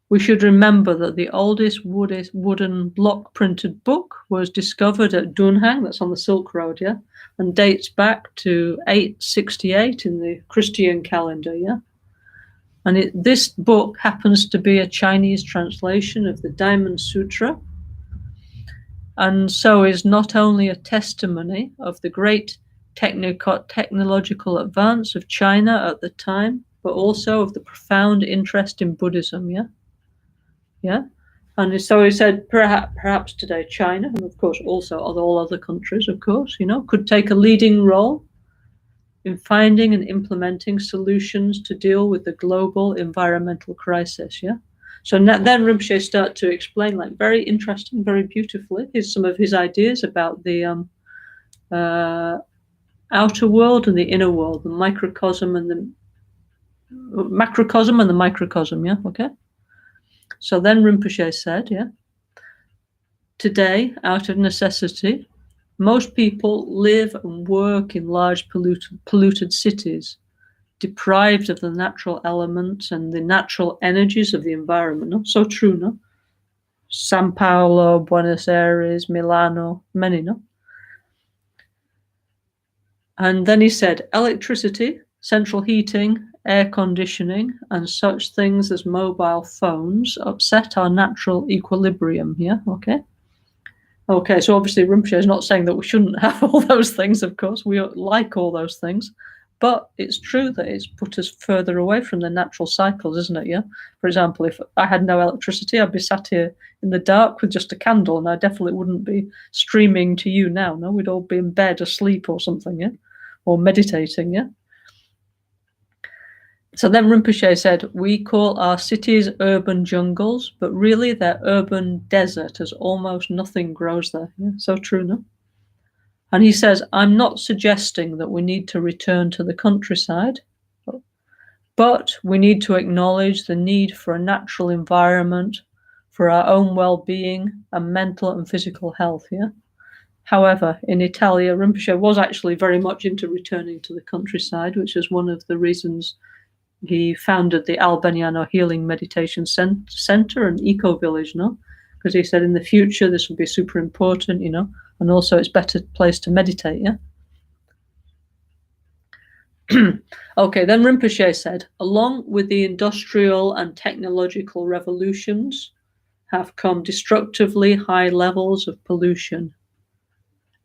we should remember that the oldest wooden block-printed book was discovered at Dunhuang, that's on the Silk Road, yeah? And dates back to 868 in the Christian calendar, yeah? And this book happens to be a Chinese translation of the Diamond Sutra, and so is not only a testimony of the great technological advance of China at the time, but also of the profound interest in Buddhism, yeah? Yeah? And so he said, perhaps today China, and of course also all other countries, of course, could take a leading role in finding and implementing solutions to deal with the global environmental crisis, yeah? So then Rinpoche started to explain, like, very interesting, very beautifully, some of his ideas about the outer world and the inner world, the microcosm and macrocosm and the microcosm, yeah, okay? So then Rinpoche said, yeah, today, out of necessity, most people live and work in large polluted cities, deprived of the natural elements and the natural energies of the environment. No? So true, no? Sao Paulo, Buenos Aires, Milano, many, no? And then he said, electricity, central heating, air conditioning, and such things as mobile phones upset our natural equilibrium here, okay? Okay, so obviously Rinpoche is not saying that we shouldn't have all those things, of course. We like all those things. But it's true that it's put us further away from the natural cycles, isn't it? Yeah. For example, if I had no electricity, I'd be sat here in the dark with just a candle, and I definitely wouldn't be streaming to you now. No, we'd all be in bed asleep or something, yeah, or meditating, yeah. So then Rinpoche said, we call our cities urban jungles, but really they're urban desert, as almost nothing grows there. Yeah, so true, no? And he says, I'm not suggesting that we need to return to the countryside, but we need to acknowledge the need for a natural environment for our own well-being and mental and physical health. Yeah. However, in Italia, Rinpoche was actually very much into returning to the countryside, which is one of the reasons he founded the Albaniano Healing Meditation Center and Eco Village, no? Because he said in the future this will be super important, you know, and also it's a better place to meditate, yeah? Okay, then Rinpoche said, along with the industrial and technological revolutions have come destructively high levels of pollution.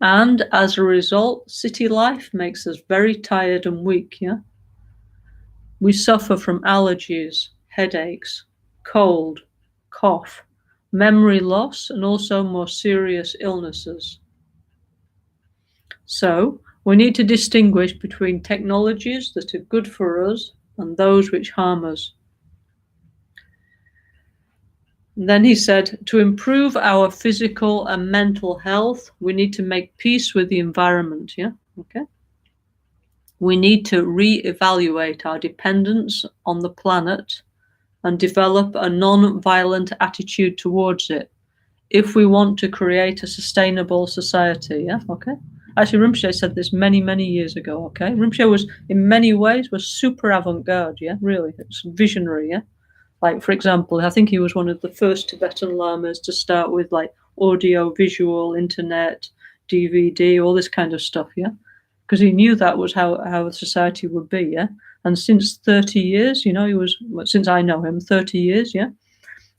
And as a result, city life makes us very tired and weak, yeah? We suffer from allergies, headaches, cold, cough, memory loss, and also more serious illnesses. So, we need to distinguish between technologies that are good for us and those which harm us. And then he said, to improve our physical and mental health, we need to make peace with the environment, yeah? Okay. We need to re-evaluate our dependence on the planet and develop a non-violent attitude towards it if we want to create a sustainable society. Yeah, okay. Actually, Rinpoche said this many, many years ago, okay? Rinpoche was, in many ways, was super avant-garde, yeah, really. It's visionary, yeah? Like, for example, I think he was one of the first Tibetan lamas to start with, like, audio, visual, internet, DVD, all this kind of stuff, yeah? Because he knew that was how society would be, yeah? And since 30 years, you know, since I know him, 30 years, yeah?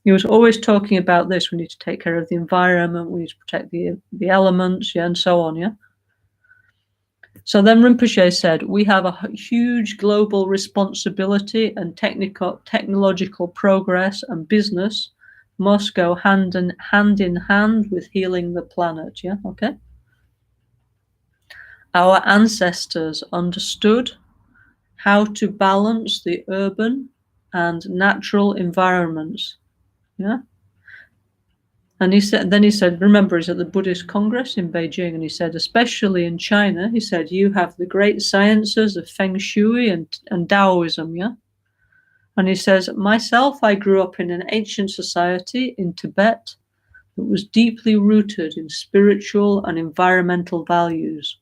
He was always talking about this. We need to take care of the environment. We need to protect the elements, yeah, and so on, yeah? So then Rinpoche said, we have a huge global responsibility, and technological progress and business must go hand in hand with healing the planet, yeah, okay? Our ancestors understood how to balance the urban and natural environments, yeah? And he said, remember, he's at the Buddhist Congress in Beijing, and he said, especially in China, he said, you have the great sciences of Feng Shui and Taoism, yeah? And he says, myself, I grew up in an ancient society in Tibet that was deeply rooted in spiritual and environmental values.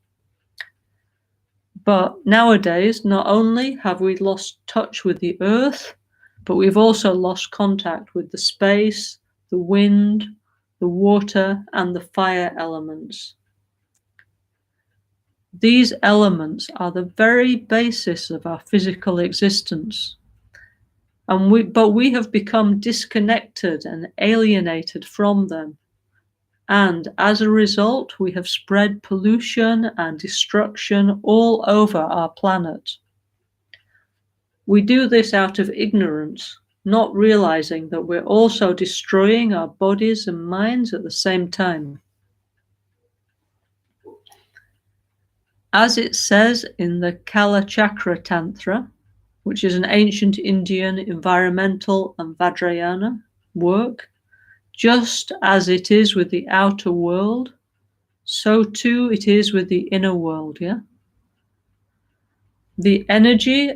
But nowadays, not only have we lost touch with the earth, but we've also lost contact with the space, the wind, the water, and the fire elements. These elements are the very basis of our physical existence. But we have become disconnected and alienated from them. And as a result, we have spread pollution and destruction all over our planet. We do this out of ignorance, not realizing that we're also destroying our bodies and minds at the same time. As it says in the Kalachakra Tantra, which is an ancient Indian environmental and Vajrayana work, just as it is with the outer world, so too it is with the inner world, yeah? The energy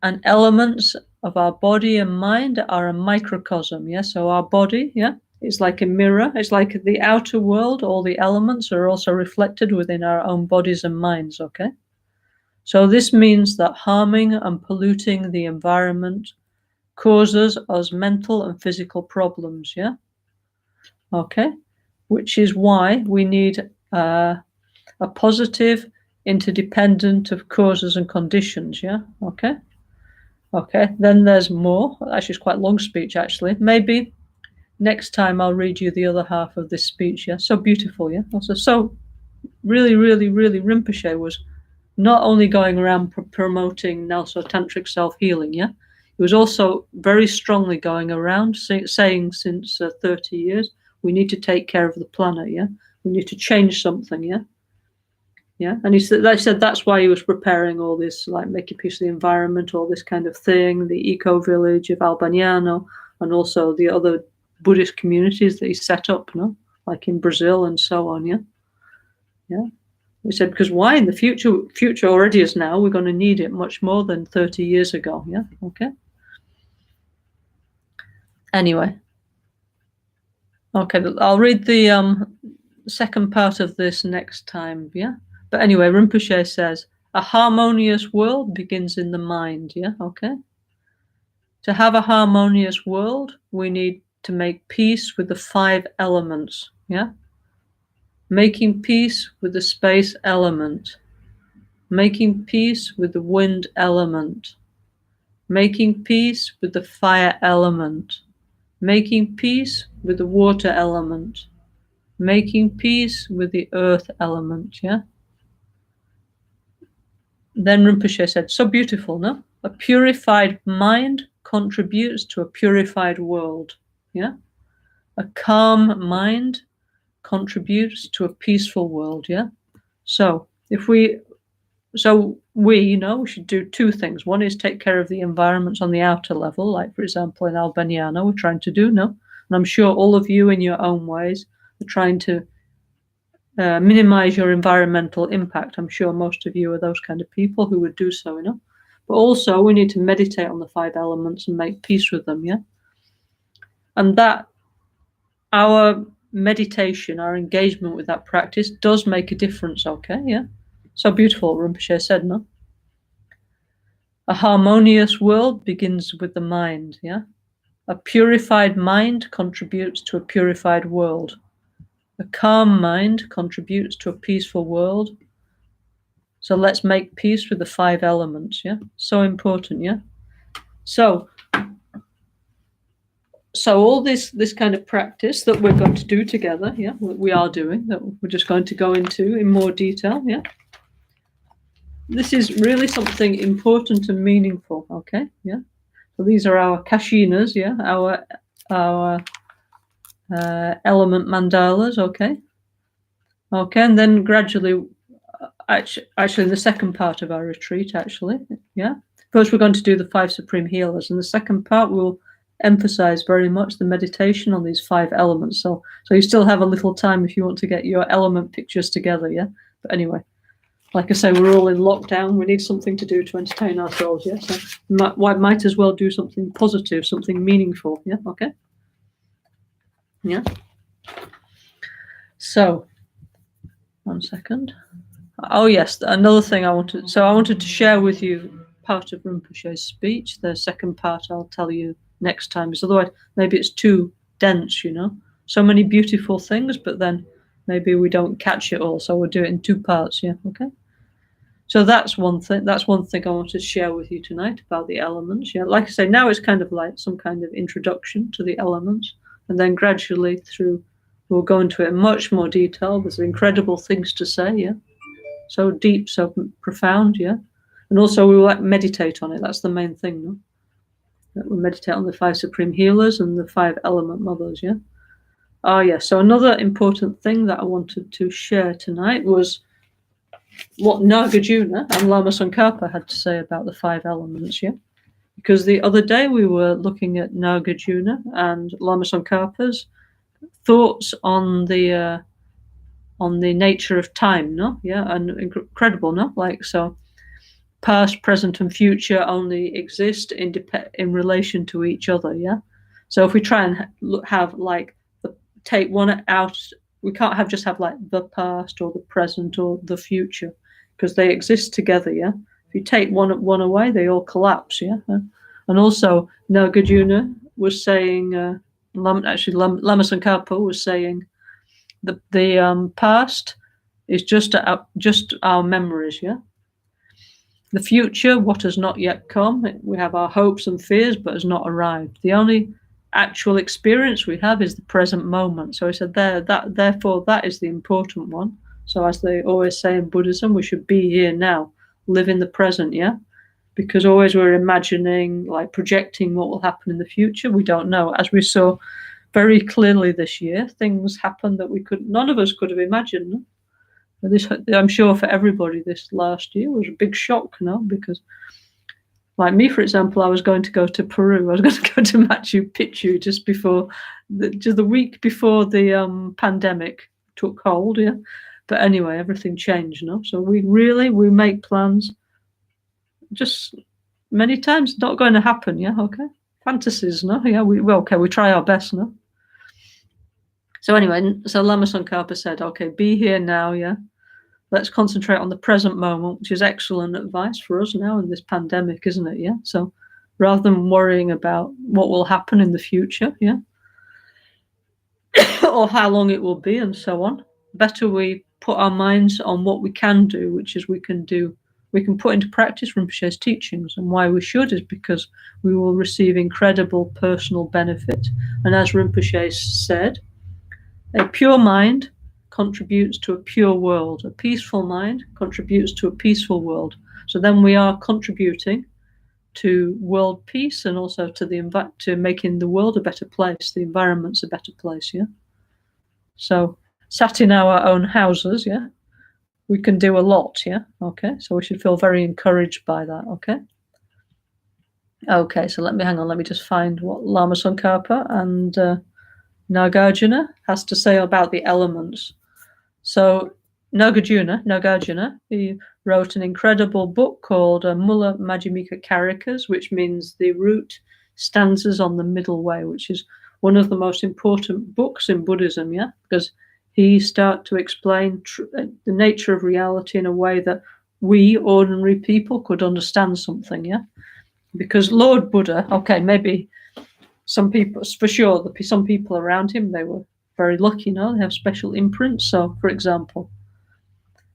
and elements of our body and mind are a microcosm. Yeah, so our body, yeah, is like a mirror. It's like the outer world. All the elements are also reflected within our own bodies and minds. Okay, so this means that harming and polluting the environment causes us mental and physical problems. Yeah, okay, which is why we need a positive interdependent of causes and conditions. Yeah, okay. Okay, then there's more. Actually, it's quite a long speech, actually. Maybe next time I'll read you the other half of this speech, yeah? So beautiful, yeah? Also, so really, really, really, Rinpoche was not only going around promoting NgalSo Tantric Self-Healing, yeah? He was also very strongly going around saying since 30 years, we need to take care of the planet, yeah? We need to change something, yeah? Yeah, and they said that's why he was preparing all this, like making peace of the environment, all this kind of thing, the eco village of Albaniano, and also the other Buddhist communities that he set up, no, like in Brazil and so on. Yeah, yeah. He said because why in the future already is now. We're going to need it much more than 30 years ago. Yeah. Okay. Anyway, okay, I'll read the second part of this next time. Yeah. But anyway, Rinpoche says, a harmonious world begins in the mind, yeah, okay? To have a harmonious world, we need to make peace with the 5 elements, yeah? Making peace with the space element, making peace with the wind element, making peace with the fire element, making peace with the water element, making peace with the earth element, yeah? Then Rinpoche said, so beautiful, no? A purified mind contributes to a purified world. Yeah? A calm mind contributes to a peaceful world. Yeah? So we we should do 2 things. One is take care of the environments on the outer level, like for example in Albaniano, we're trying to do, no? And I'm sure all of you in your own ways are trying to minimize your environmental impact. I'm sure most of you are those kind of people who would do so, But also we need to meditate on the 5 elements and make peace with them, yeah? And that our meditation, our engagement with that practice does make a difference, okay, yeah? So beautiful, Rinpoche said, no? A harmonious world begins with the mind, yeah? A purified mind contributes to a purified world. A calm mind contributes to a peaceful world. So let's make peace with the 5 elements, yeah? So important, yeah? So all this kind of practice that we're going to do together, yeah, we are doing, that we're just going to go into in more detail, yeah? This is really something important and meaningful, okay, yeah? So these are our kashinas, yeah, our element mandalas, okay? Okay, and then gradually, actually in the second part of our retreat, actually, yeah? First we're going to do the 5 supreme healers, and the second part will emphasize very much the meditation on these 5 elements. So you still have a little time if you want to get your element pictures together, yeah? But anyway, like I say, we're all in lockdown. We need something to do to entertain ourselves, yeah? So might as well do something positive, something meaningful, yeah? Okay? Yeah? So, 1 second. Oh yes, another thing I wanted to share with you part of Rinpoche's speech. The second part I'll tell you next time, because otherwise maybe it's too dense, so many beautiful things, but then maybe we don't catch it all, so we'll do it in 2 parts, yeah, okay? So that's one thing I wanted to share with you tonight about the elements, yeah? Like I say, now it's kind of like some kind of introduction to the elements, and then gradually we'll go into it in much more detail. There's incredible things to say, yeah? So deep, so profound, yeah? And also we will meditate on it. That's the main thing, no? That we meditate on the 5 supreme healers and the 5 element mothers, yeah? Oh, yeah. So another important thing that I wanted to share tonight was what Nagarjuna and Lama Tsongkhapa had to say about the 5 elements, yeah? Because the other day we were looking at Nagarjuna and Lama Tsongkhapa's thoughts on the nature of time, no? Yeah, and incredible, no? Like, so past, present, and future only exist in relation to each other. Yeah. So if we try and have like take one out, we can't just have like the past or the present or the future, because they exist together. Yeah. If you take one away, they all collapse. Yeah. And also, Nagarjuna was saying, Lama Tsongkhapa was saying, the past is just our memories. Yeah. The future, what has not yet come, we have our hopes and fears, but has not arrived. The only actual experience we have is the present moment. So he said therefore that is the important one. So as they always say in Buddhism, we should be here now, live in the present, yeah? Because always we're imagining, like projecting what will happen in the future. We don't know. As we saw very clearly this year, things happened that none of us could have imagined. This, I'm sure for everybody, this last year was a big shock, because like me, for example, I was going to go to Peru. I was going to go to Machu Picchu just the week before the pandemic took hold, yeah. But anyway, everything changed, So we make plans just many times, not going to happen, yeah, okay. Fantasies, yeah, we try our best, So anyway, so Lama Tsongkhapa said, okay, be here now, yeah. Let's concentrate on the present moment, which is excellent advice for us now in this pandemic, isn't it? Yeah. So rather than worrying about what will happen in the future, yeah, or how long it will be and so on, better we put our minds on what we can do, which is we can put into practice Rinpoche's teachings. And why we should is because we will receive incredible personal benefit. And as Rinpoche said, a pure mind contributes to a pure world. A peaceful mind contributes to a peaceful world. So then we are contributing to world peace and also to making the world a better place, the environment's a better place, yeah? So sat in our own houses, yeah, we can do a lot, yeah? Okay, so we should feel very encouraged by that, okay? Okay, so let me just find what Lama Tsongkhapa and Nagarjuna has to say about the elements. So Nagarjuna, he wrote an incredible book called Mula Majjhimika Karikas, which means the root stanzas on the middle way, which is one of the most important books in Buddhism, yeah, because he started to explain the nature of reality in a way that we ordinary people could understand something, yeah, because Lord Buddha, okay, maybe some people, for sure, some people around him, they were very lucky, they have special imprints. So, for example,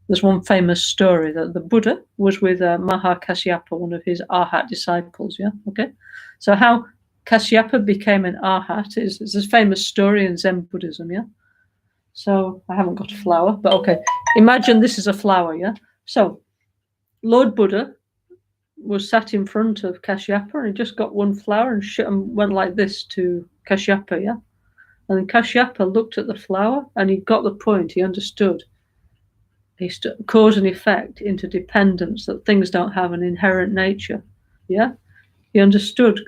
there's one famous story that the Buddha was with Maha Kasyapa, one of his Arhat disciples, yeah, okay? So how Kasyapa became an Arhat is a famous story in Zen Buddhism, yeah? So I haven't got a flower, but okay. Imagine this is a flower, yeah? So Lord Buddha was sat in front of Kasyapa and he just got one flower and went like this to Kasyapa, yeah? And then Kasyapa looked at the flower and he got the point, he understood. Cause and effect, interdependence, that things don't have an inherent nature, yeah? He understood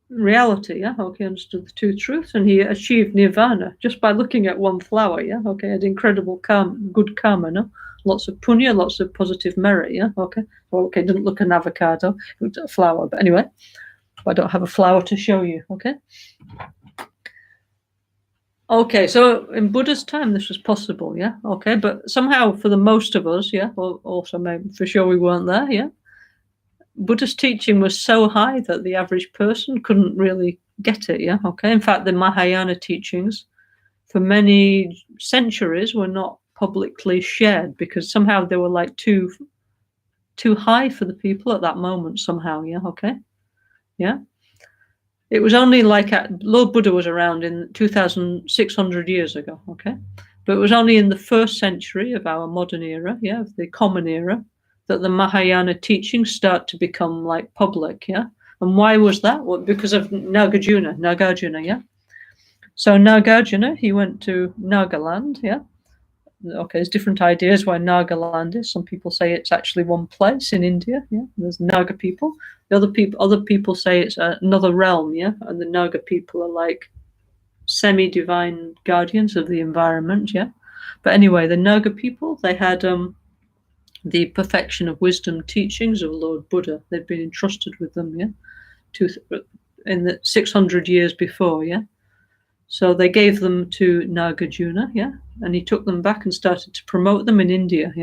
reality, yeah? Okay, he understood the two truths and he achieved nirvana just by looking at one flower, yeah? Okay, had incredible good karma, Lots of punya, lots of positive merit, yeah? Okay, okay, didn't look at an avocado, looked at a flower, but anyway, I don't have a flower to show you, okay? Okay, so in Buddha's time, this was possible, yeah? Okay, but somehow for the most of us, yeah, or also maybe for sure we weren't there, yeah? Buddha's teaching was so high that the average person couldn't really get it, yeah? Okay, in fact, the Mahayana teachings for many centuries were not publicly shared because somehow they were like too high for the people at that moment somehow, yeah? Okay, yeah? It was only like Lord Buddha was around in 2,600 years ago, okay? But it was only in the first century of our modern era, yeah, of the common era, that the Mahayana teachings start to become like public, yeah? And why was that? Well, because of Nagarjuna, yeah? So Nagarjuna, he went to Nagaland, yeah? Okay, there's different ideas why Nagaland is. Some people say it's actually one place in India, yeah? There's Naga people. Other people say it's another realm, yeah? And the Naga people are like semi-divine guardians of the environment, yeah? But anyway, the Naga people, they had the perfection of wisdom teachings of Lord Buddha. They'd been entrusted with them, in the 600 years before, So they gave them to Nagarjuna, and he took them back and started to promote them in India,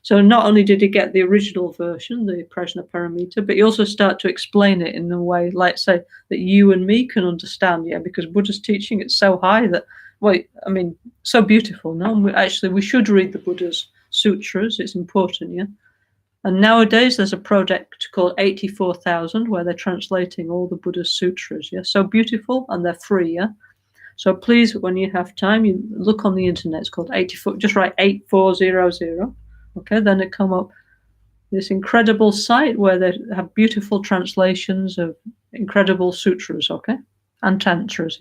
So not only did he get the original version, the Prajna Paramita, but he also started to explain it in a way, like say, that you and me can understand, because Buddha's teaching, it's so high that, so beautiful, no? We should read the Buddha's sutras, it's important, And nowadays there's a project called 84,000 where they're translating all the Buddha's sutras, So beautiful, and they're free, So please, when you have time, you look on the internet. It's called 84. Just write 8400. Okay, then it come up this incredible site where they have beautiful translations of incredible sutras. Okay, and tantras.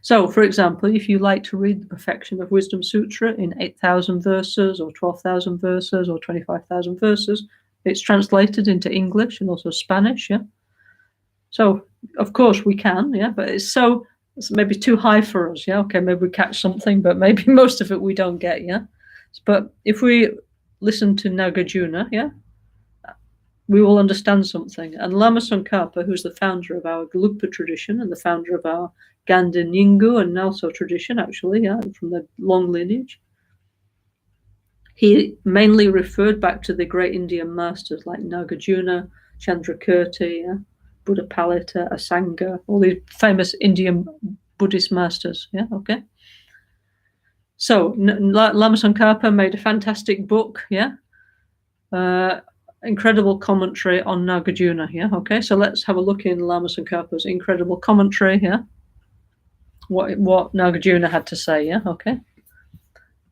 So, for example, if you like to read the Perfection of Wisdom Sutra in 8,000 verses, or 12,000 verses, or 25,000 verses, it's translated into English and also Spanish. So, of course, we can. But it's maybe too high for us, Okay, maybe we catch something, but maybe most of it we don't get, But if we listen to Nagarjuna, we will understand something. And Lama Tsongkhapa, who's the founder of our Gelugpa tradition and the founder of our Ganden Nyingma and NgalSo tradition, actually, from the long lineage, he mainly referred back to the great Indian masters like Nagarjuna, Chandrakirti, Buddhapalita, Asanga, all these famous Indian Buddhist masters, okay? So Lama Tsongkhapa made a fantastic book, incredible commentary on Nagarjuna, okay? So let's have a look in Lama Tsongkhapa's incredible commentary, what Nagarjuna had to say, okay?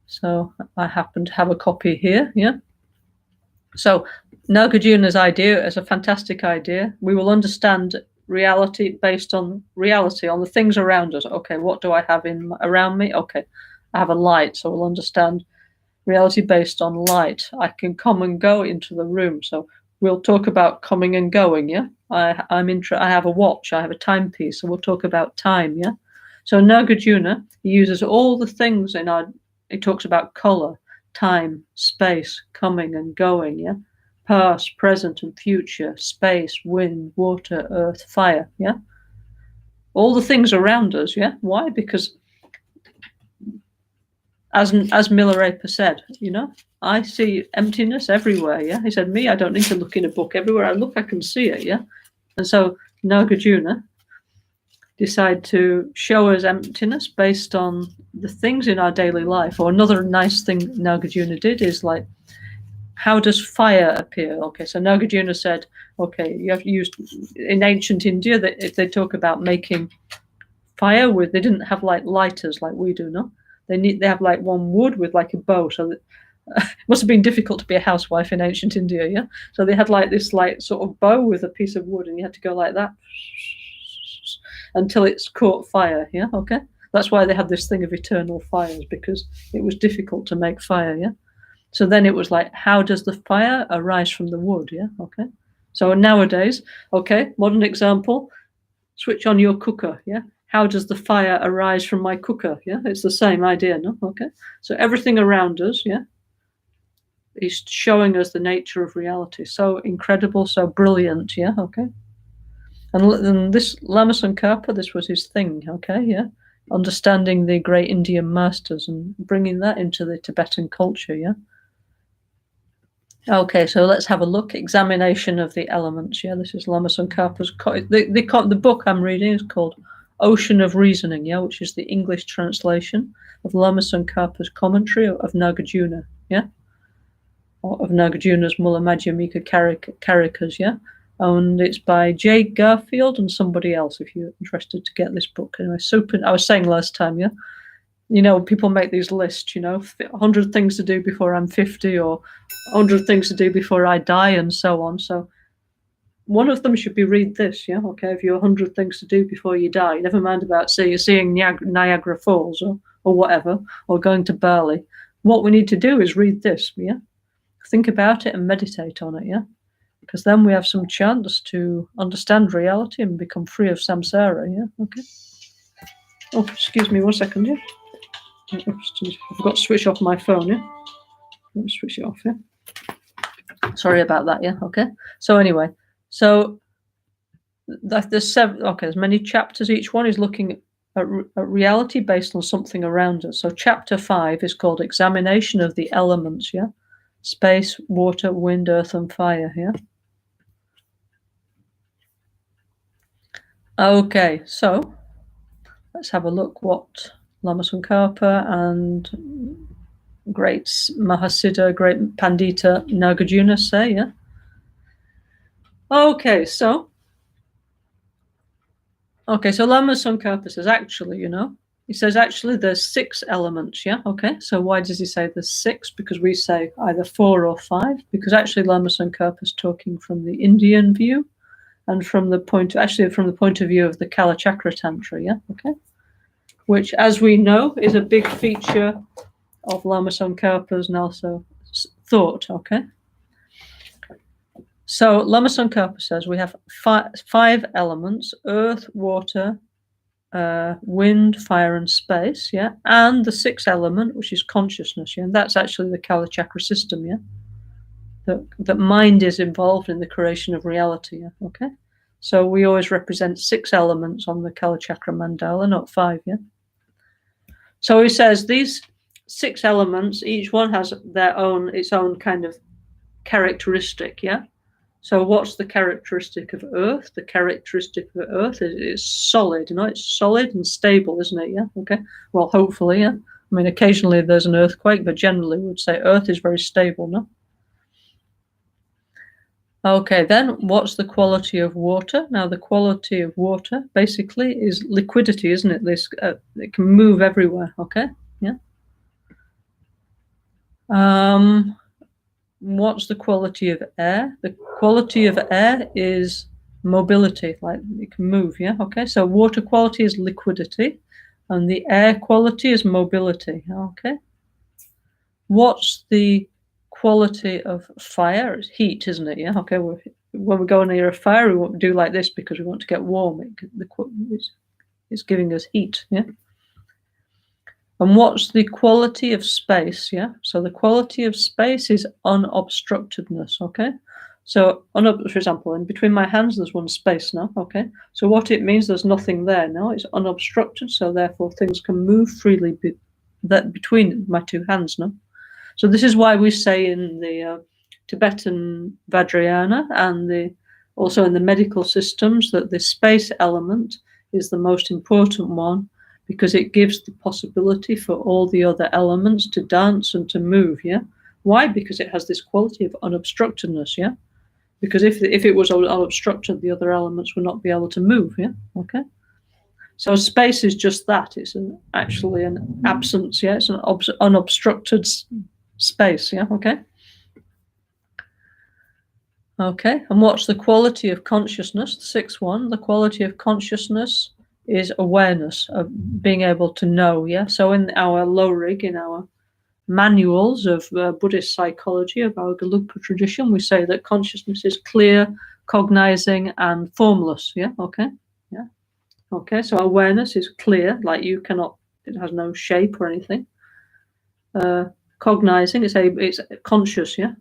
So I happen to have a copy here, So Nagarjuna's idea is a fantastic idea. We will understand reality based on reality, on the things around us. Okay, what do I have around me? Okay, I have a light, so we'll understand reality based on light. I can come and go into the room, so we'll talk about coming and going. I have a watch, I have a timepiece, so we'll talk about time. So Nagarjuna, he uses all the things he talks about color, time, space, coming and going, past, present and future, space, wind, water, earth, fire, all the things around us, Why? Because as Milarepa said, I see emptiness everywhere, He said, me, I don't need to look in a book. Everywhere I look, I can see it, And so Nagarjuna decide to show us emptiness based on the things in our daily life. Or another nice thing Nagarjuna did is like, how does fire appear? Okay, so Nagarjuna said, okay, you have used in ancient India that if they talk about making fire they didn't have like lighters like we do, no? They have like one wood with like a bow, so that it must have been difficult to be a housewife in ancient India, So they had like this like sort of bow with a piece of wood, and you had to go like that until it's caught fire, okay? That's why they had this thing of eternal fires, because it was difficult to make fire, So then it was like, how does the fire arise from the wood, okay? So nowadays, okay, modern example, switch on your cooker, How does the fire arise from my cooker, It's the same idea, no? Okay? So everything around us, is showing us the nature of reality. So incredible, so brilliant, okay? And this Lama Tsongkhapa, this was his thing, okay, understanding the great Indian masters and bringing that into the Tibetan culture, Okay, so let's have a look. Examination of the elements, This is Lama Tsongkhapa's... The book I'm reading is called Ocean of Reasoning, which is the English translation of Lama Tsongkhapa's commentary of Nagarjuna, Of Nagarjuna's Mula Madhyamika Karikas, And it's by J. Garfield and somebody else, if you're interested to get this book. Anyway, super. I was saying last time, people make these lists, 100 things to do before I'm 50, or 100 things to do before I die, and so on. So one of them should be read this, okay, if you're 100 things to do before you die, never mind about seeing Niagara Falls or whatever, or going to Bali. What we need to do is read this, Think about it and meditate on it, Because then we have some chance to understand reality and become free of samsara, okay? Oh, excuse me 1 second, I forgot to switch off my phone, Let me switch it off, Sorry about that, yeah, okay. So anyway, so there's seven, okay, there's many chapters. Each one is looking at reality based on something around us. So chapter 5 is called Examination of the Elements, yeah? Space, water, wind, earth, and fire, yeah? Okay, so let's have a look what Lama Tsongkhapa and great Mahasiddha, great Pandita Nagarjuna say, yeah? Okay, so Lama Tsongkhapa says, actually, he says, actually, there's 6 elements, yeah? Okay, so why does he say there's 6? Because we say either 4 or 5, because actually Lama Tsongkhapa is talking from the Indian view and from the point of view of the Kalachakra Tantra, yeah? Okay, which, as we know, is a big feature of Lama Tsongkhapa's NgalSo thought, okay? So Lama Tsongkhapa says we have 5 elements: earth, water, wind, fire, and space, yeah, and the 6th element, which is consciousness, yeah, and that's actually the Kalachakra system, yeah, that mind is involved in the creation of reality, yeah, okay. So we always represent 6 elements on the Kalachakra mandala, not 5, yeah. So he says these 6 elements, each one has its own kind of characteristic, yeah. So what's the characteristic of Earth? The characteristic of Earth is solid, it's solid and stable, isn't it? Yeah, okay. Well, hopefully, yeah. I mean, occasionally there's an earthquake, but generally we would say Earth is very stable, no? Okay, then what's the quality of water? Now, the quality of water basically is liquidity, isn't it? It can move everywhere, okay? Yeah. What's the quality of air? The quality of air is mobility, like it can move, yeah? Okay, so water quality is liquidity, and the air quality is mobility, okay? What's the quality of fire? It's heat, isn't it? Yeah, okay, when we go near a fire, we won't do like this because we want to get warm. It's giving us heat, yeah? And what's the quality of space? Yeah. So the quality of space is unobstructedness. Okay. So, for example, in between my hands, there's one space now. Okay. So what it means, there's nothing there now. It's unobstructed. So therefore, things can move freely between my 2 hands now. So this is why we say in the Tibetan Vajrayana and also in the medical systems that the space element is the most important one, because it gives the possibility for all the other elements to dance and to move, yeah? Why? Because it has this quality of unobstructedness, yeah? Because if it was unobstructed, the other elements would not be able to move, yeah? Okay? So space is just that. It's actually an absence, yeah? It's an unobstructed space, yeah? Okay? Okay, and what's the quality of consciousness? The 6th one, the quality of consciousness is awareness, of being able to know, yeah? So in our Lorig, in our manuals of Buddhist psychology, of our Gelugpa tradition, we say that consciousness is clear, cognizing, and formless, yeah? Okay, yeah. Okay, so awareness is clear, like it has no shape or anything. Cognizing, it's conscious, yeah?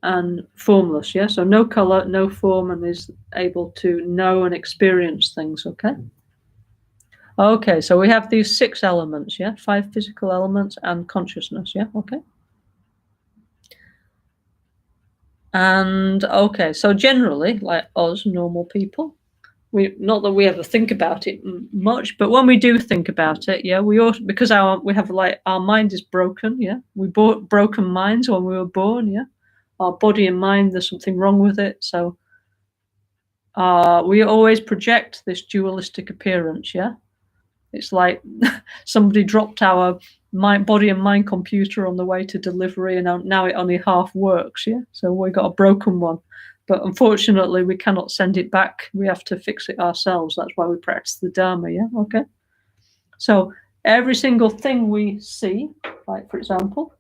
And formless, yeah? So no color, no form, and is able to know and experience things, okay? Okay, so we have these 6 elements, yeah? 5 physical elements and consciousness, yeah? Okay. And, okay, so generally, like us, normal people, not that we ever think about it much, but when we do think about it, yeah, because our mind is broken, yeah? We bought broken minds when we were born, yeah? Our body and mind, there's something wrong with it, so we always project this dualistic appearance, yeah? It's like somebody dropped our body and mind computer on the way to delivery, and now it only half works, yeah? So we got a broken one. But unfortunately, we cannot send it back. We have to fix it ourselves. That's why we practice the Dharma, yeah? Okay? So every single thing we see, like, for example,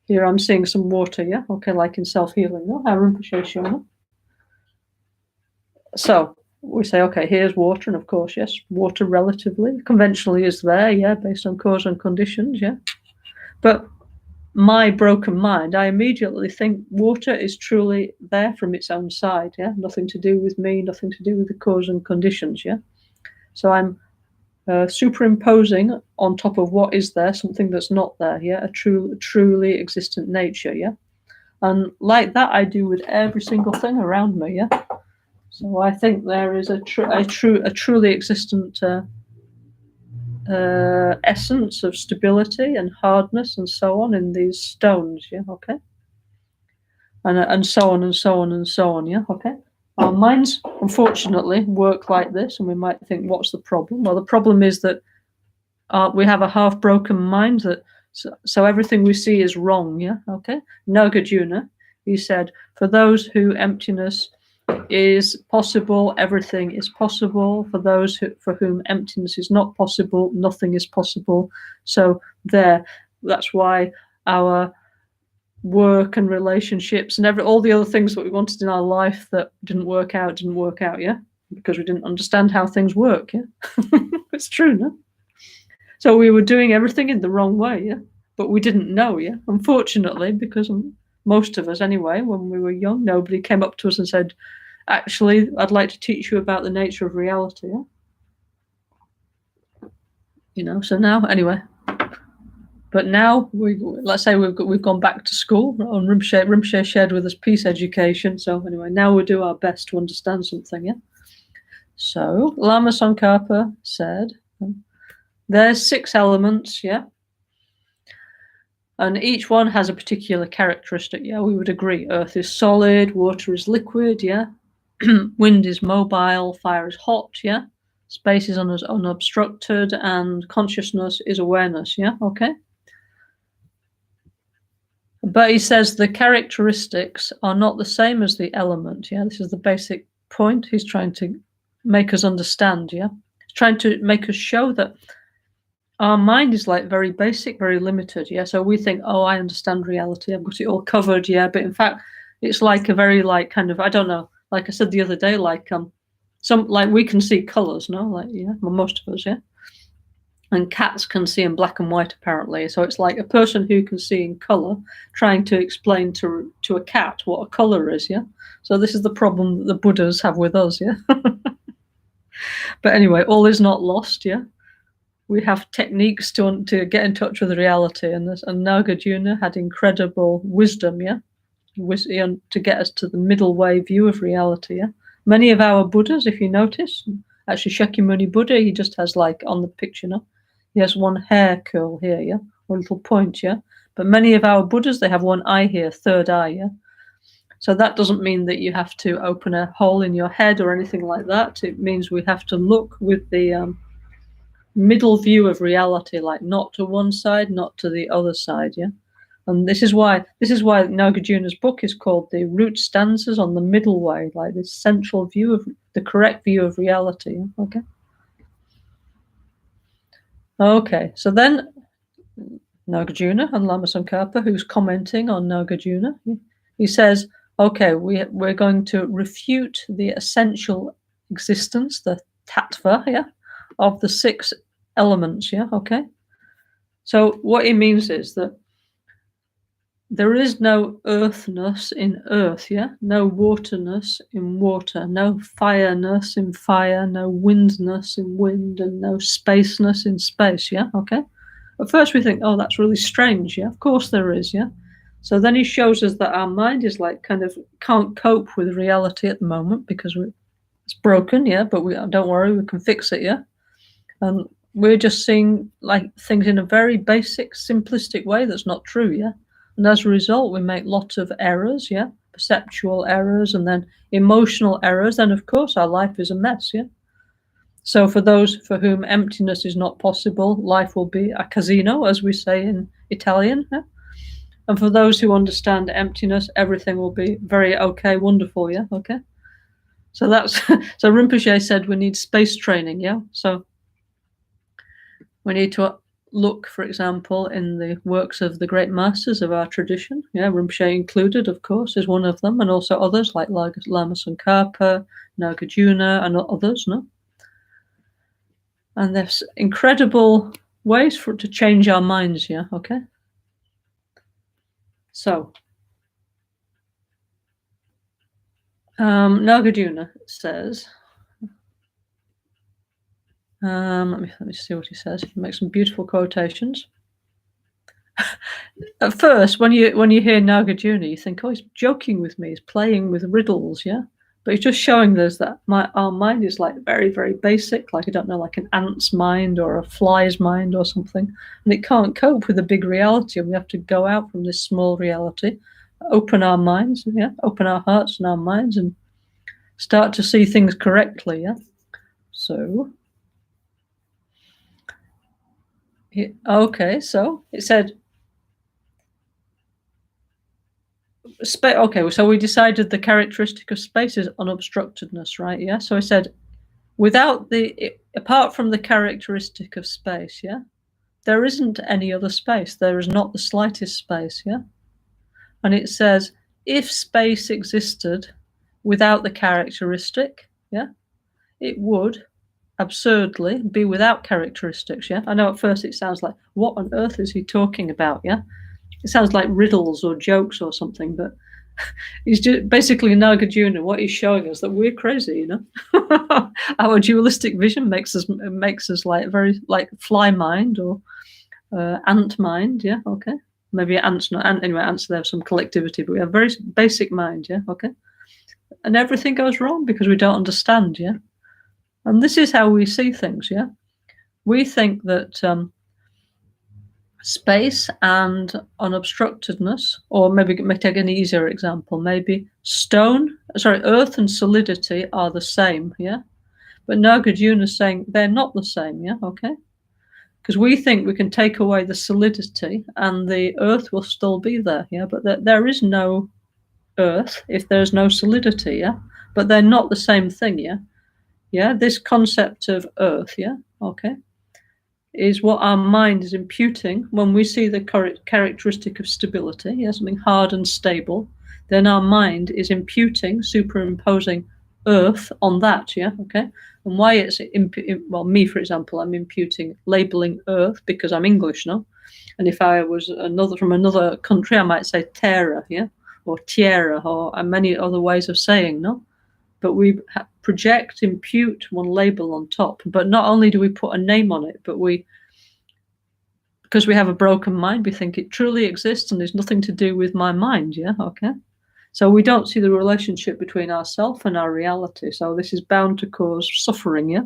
here I'm seeing some water, yeah? Okay, like in self-healing, no? So we say, okay, here's water, and of course, yes, water relatively, conventionally is there, yeah, based on cause and conditions, yeah. But my broken mind, I immediately think water is truly there from its own side, yeah? Nothing to do with me, nothing to do with the cause and conditions, yeah? So I'm superimposing on top of what is there something that's not there, yeah? A truly existent nature, yeah? And like that I do with every single thing around me, yeah? So I think there is a truly existent essence of stability and hardness and so on in these stones, yeah, okay? And so on and so on and so on, yeah, okay? Our minds, unfortunately, work like this, and we might think, what's the problem? Well, the problem is that we have a half-broken mind, that so everything we see is wrong, yeah, okay? Nagarjuna, he said, for those who emptiness is possible, everything is possible. For those for whom emptiness is not possible, nothing is possible. So that's why our work and relationships and all the other things that we wanted in our life that didn't work out, yeah? Because we didn't understand how things work, yeah? It's true, no? So we were doing everything in the wrong way, yeah? But we didn't know, yeah? Unfortunately, because most of us anyway, when we were young, nobody came up to us and said, actually, I'd like to teach you about the nature of reality, yeah? You know, so now, anyway. But now, let's say we've gone back to school, and Rinpoche shared with us peace education, so anyway, now we'll do our best to understand something, yeah? So, Lama Tsongkhapa said, there's 6 elements, yeah? And each one has a particular characteristic, yeah, we would agree. Earth is solid, water is liquid, yeah? Wind is mobile, fire is hot, yeah? Space is unobstructed, and consciousness is awareness, yeah? Okay? But he says the characteristics are not the same as the element, yeah? This is the basic point he's trying to make us understand, yeah? He's trying to make us show that our mind is like very basic, very limited, yeah? So we think, oh, I understand reality, I've got it all covered, yeah? But in fact, it's like a very like kind of, I don't know, like I said the other day, like we can see colors, no? Like, yeah, well, most of us, yeah? And cats can see in black and white, apparently. So it's like a person who can see in color trying to explain to a cat what a color is, yeah? So this is the problem that the Buddhas have with us, yeah? But anyway, all is not lost, yeah? We have techniques to get in touch with reality, and Nagarjuna had incredible wisdom, yeah? To get us to the middle way view of reality, yeah? Many of our Buddhas, if you notice, actually Shakyamuni Buddha, he just has like on the picture, no? He has one hair curl here, yeah? Or a little point, yeah? But many of our Buddhas, they have one eye here, third eye, yeah? So that doesn't mean that you have to open a hole in your head or anything like that. It means we have to look with the middle view of reality, like not to one side, not to the other side, yeah? And this is why Nagarjuna's book is called The Root Stanzas on the Middle Way, like this central view of the correct view of reality, okay? Okay, so then Nagarjuna and Lama Tsongkhapa, who's commenting on Nagarjuna, he says, okay, we're going to refute the essential existence, the tattva, yeah, of the 6 elements, yeah, okay? So what he means is that there is no earthness in earth, yeah? No waterness in water, no fireness in fire, no windness in wind, and no spaceness in space, yeah? Okay? At first we think, oh, that's really strange, yeah? Of course there is, yeah? So then he shows us that our mind is like kind of can't cope with reality at the moment because it's broken, yeah? But don't worry, we can fix it, yeah? And we're just seeing like things in a very basic, simplistic way that's not true, yeah? And as a result, we make lots of errors, yeah? Perceptual errors and then emotional errors. And of course, our life is a mess, yeah? So for those for whom emptiness is not possible, life will be a casino, as we say in Italian. Yeah? And for those who understand emptiness, everything will be very okay, wonderful, yeah? Okay? So so Rinpoche said we need space training, yeah? So we need to look, for example, in the works of the great masters of our tradition. Yeah, Rinpoche included, of course, is one of them, and also others like Lama Tsongkhapa, Nagarjuna, and others, no? And there's incredible ways to change our minds, yeah, okay? So, Nagarjuna says, let me see what he says. He makes some beautiful quotations. At first, when you hear Nagarjuna, you think, oh, he's joking with me. He's playing with riddles, yeah. But he's just showing us that our mind is like very, very basic, like I don't know, like an ant's mind or a fly's mind or something, and it can't cope with a big reality. And we have to go out from this small reality, open our minds, yeah, open our hearts and our minds, and start to see things correctly, yeah. So, okay, so it said. Okay, so we decided the characteristic of space is unobstructedness, right? Yeah. So I said, apart from the characteristic of space, yeah, there isn't any other space. There is not the slightest space, yeah. And it says, if space existed without the characteristic, yeah, it would absurdly be without characteristics, yeah. I know at first it sounds like, what on earth is he talking about, yeah? It sounds like riddles or jokes or something, but he's just basically Nagarjuna. What he's showing us that we're crazy, you know. Our dualistic vision makes us like very like fly mind or ant mind, yeah. Okay, maybe ants not ant anyway. Ants, they have some collectivity, but we have very basic mind, yeah. Okay, and everything goes wrong because we don't understand, yeah. And this is how we see things, yeah. We think that space and unobstructedness, or maybe take an easier example, maybe earth and solidity are the same, yeah? But Nagarjuna is saying they're not the same, yeah? Okay? Because we think we can take away the solidity and the earth will still be there, yeah? But there is no earth if there's no solidity, yeah? But they're not the same thing, yeah? Yeah, this concept of earth, yeah? Okay? Is what our mind is imputing when we see the characteristic of stability, yeah, something hard and stable, then our mind is imputing, superimposing earth on that, yeah, okay? And why it's, well, me, for example, I'm imputing, labeling earth because I'm English, no? And if I was from another country, I might say terra, yeah, or tierra, or many other ways of saying, no? But we impute one label on top. But not only do we put a name on it, but because we have a broken mind, we think it truly exists and there's nothing to do with my mind, yeah, okay? So we don't see the relationship between ourself and our reality. So this is bound to cause suffering, yeah?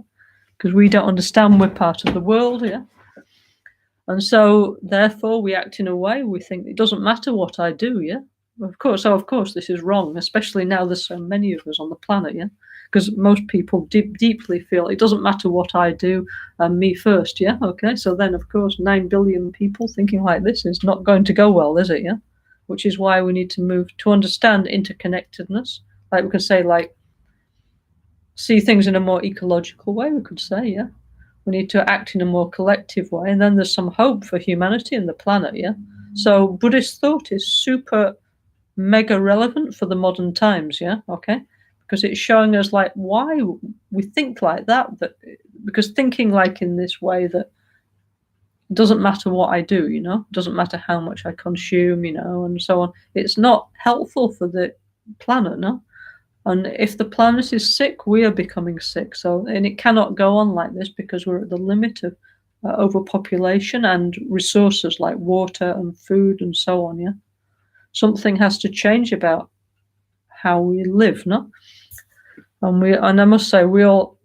Because we don't understand we're part of the world, yeah? And so therefore we act in a way, we think it doesn't matter what I do, yeah? Of course, this is wrong, especially now there's so many of us on the planet, yeah? Because most people deeply feel it doesn't matter what I do, me first, yeah? Okay, so then, of course, 9 billion people thinking like this is not going to go well, is it, yeah? Which is why we need to move to understand interconnectedness. Like we could say, like, see things in a more ecological way, we could say, yeah? We need to act in a more collective way, and then there's some hope for humanity and the planet, yeah? So Buddhist thought is super mega relevant for the modern times, yeah, okay, because it's showing us like why we think like that because thinking like in this way that doesn't matter what I do, you know, doesn't matter how much I consume, you know, and so on, it's not helpful for the planet, no. And if the planet is sick, we are becoming sick. So, and it cannot go on like this because we're at the limit of overpopulation and resources like water and food and so on, yeah. Something has to change about how we live, no? And I must say, we all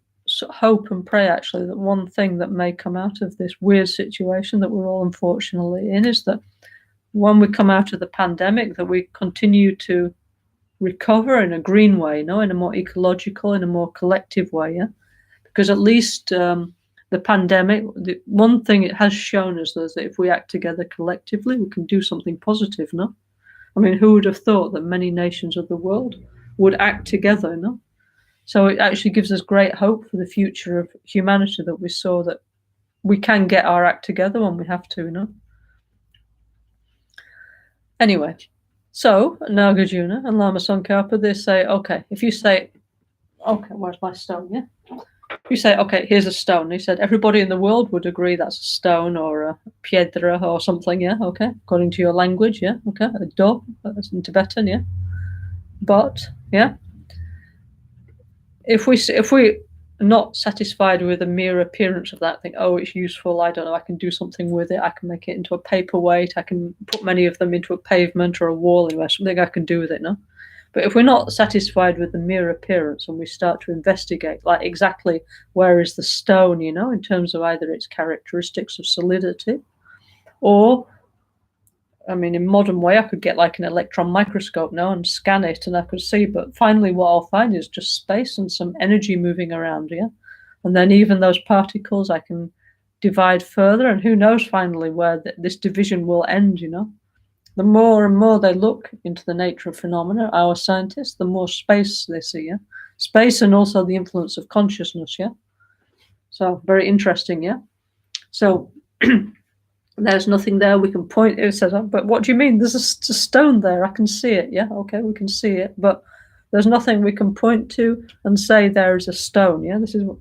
hope and pray actually that one thing that may come out of this weird situation that we're all unfortunately in is that when we come out of the pandemic, that we continue to recover in a green way, no, in a more ecological, in a more collective way, yeah. Because at least the pandemic, the one thing it has shown us is that if we act together collectively, we can do something positive, no. I mean, who would have thought that many nations of the world would act together, no? So it actually gives us great hope for the future of humanity that we saw that we can get our act together when we have to, no? Anyway, so Nagarjuna and Lama Tsongkhapa, they say, okay, if you say, okay, where's my stone, yeah? You say, okay, here's a stone. He said, everybody in the world would agree that's a stone or a piedra or something, yeah, okay, according to your language, yeah, okay, a do, that's in Tibetan, yeah. But, yeah, if we're not satisfied with the mere appearance of that, think, oh, it's useful, I don't know, I can do something with it, I can make it into a paperweight, I can put many of them into a pavement or a wall, anywhere, something I can do with it, no? But if we're not satisfied with the mere appearance and we start to investigate, like exactly where is the stone, you know, in terms of either its characteristics of solidity, or, I mean, in modern way, I could get like an electron microscope now and scan it and I could see, but finally what I'll find is just space and some energy moving around, yeah? And then even those particles I can divide further, and who knows finally where this division will end, you know? The more and more they look into the nature of phenomena, our scientists, the more space they see, yeah? Space and also the influence of consciousness, yeah? So very interesting, yeah? So there's nothing there we can point. It says, oh, but what do you mean? There's a stone there. I can see it. Yeah, okay, we can see it, but there's nothing we can point to and say there is a stone. Yeah, this is what.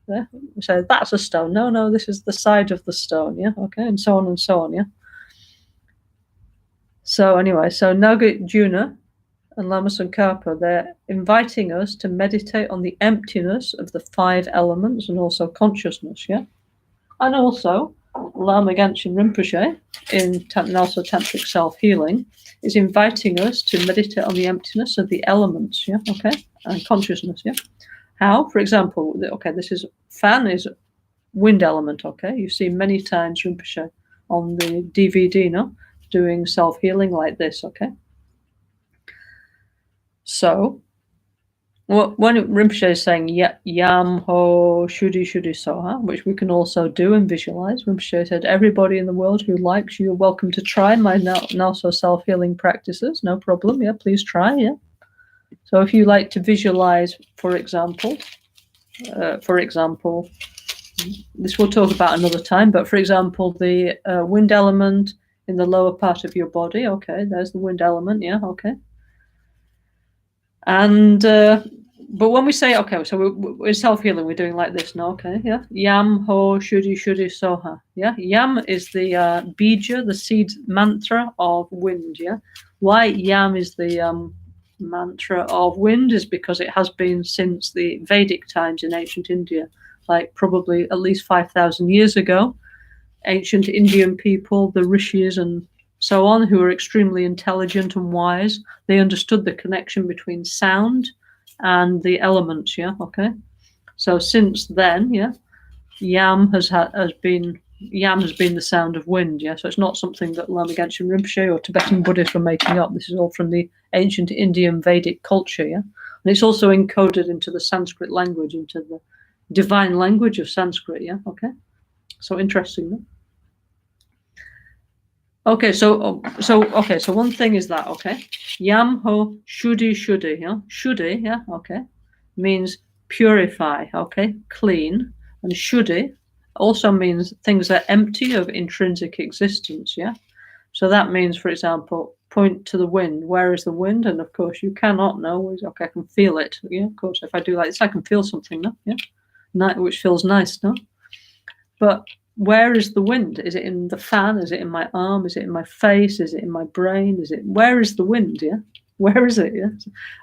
Yeah, we say that's a stone. No, this is the side of the stone. Yeah, okay, and so on and so on. Yeah. So anyway, so Nagarjuna and Lama Tsongkhapa, they're inviting us to meditate on the emptiness of the 5 elements and also consciousness. Yeah, and also Lama Gangchen Rinpoche in NgalSo Tantric Self-Healing is inviting us to meditate on the emptiness of the elements, yeah, okay, and consciousness, yeah. How? For example, okay, this is fan is wind element, okay. You see many times Rinpoche on the DVD, no, doing self-healing like this, okay. So when Rinpoche is saying yam ho shudi soha, which we can also do and visualize, Rinpoche said, everybody in the world who likes, you're welcome to try my NgalSo self-healing practices, no problem, yeah, please try, yeah. So if you like to visualize, for example, this we'll talk about another time, but for example, the wind element in the lower part of your body, okay, there's the wind element, yeah, okay. And but when we say, okay, so we're self-healing, we're doing like this now, okay, yeah. Yam ho shudi soha, yeah. Yam is the bija, the seed mantra of wind, yeah. Why yam is the mantra of wind is because it has been since the Vedic times in ancient India, like probably at least 5,000 years ago. Ancient Indian people, the rishis and so on, who were extremely intelligent and wise, they understood the connection between sound and the elements, yeah, okay. So since then, yeah, yam has been the sound of wind, yeah. So it's not something that Lama Gangchen Rinpoche or Tibetan Buddhists were making up. This is all from the ancient Indian Vedic culture, yeah. And it's also encoded into the Sanskrit language, into the divine language of Sanskrit, yeah, okay. So interesting, no? Okay, so one thing is that, okay, yam ho shudi, yeah, shudi, yeah, okay, means purify, okay, clean, and shudi also means things that are empty of intrinsic existence, yeah. So that means, for example, point to the wind. Where is the wind? And of course, you cannot know. Okay, I can feel it. Yeah, of course, if I do like this, I can feel something, no? Yeah, which feels nice, no? But where is the wind? Is it in the fan? Is it in my arm? Is it in my face? Is it in my brain? Where is the wind? Yeah, where is it? Yeah,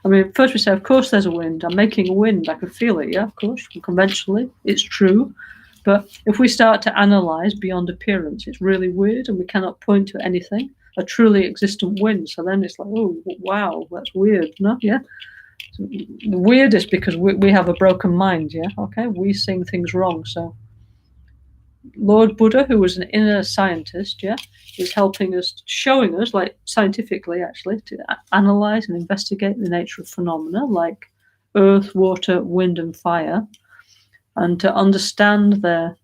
I mean, first we say, of course, there's a wind. I'm making a wind. I can feel it. Yeah, of course. Conventionally, it's true. But if we start to analyze beyond appearance, it's really weird, and we cannot point to anything, a truly existent wind. So then it's like, oh, wow, that's weird. No, yeah. So the weird is because we have a broken mind. Yeah, okay, we seeing things wrong. So Lord Buddha, who was an inner scientist, yeah, is helping us, showing us, like scientifically actually, to analyze and investigate the nature of phenomena like earth, water, wind, and fire, and to understand their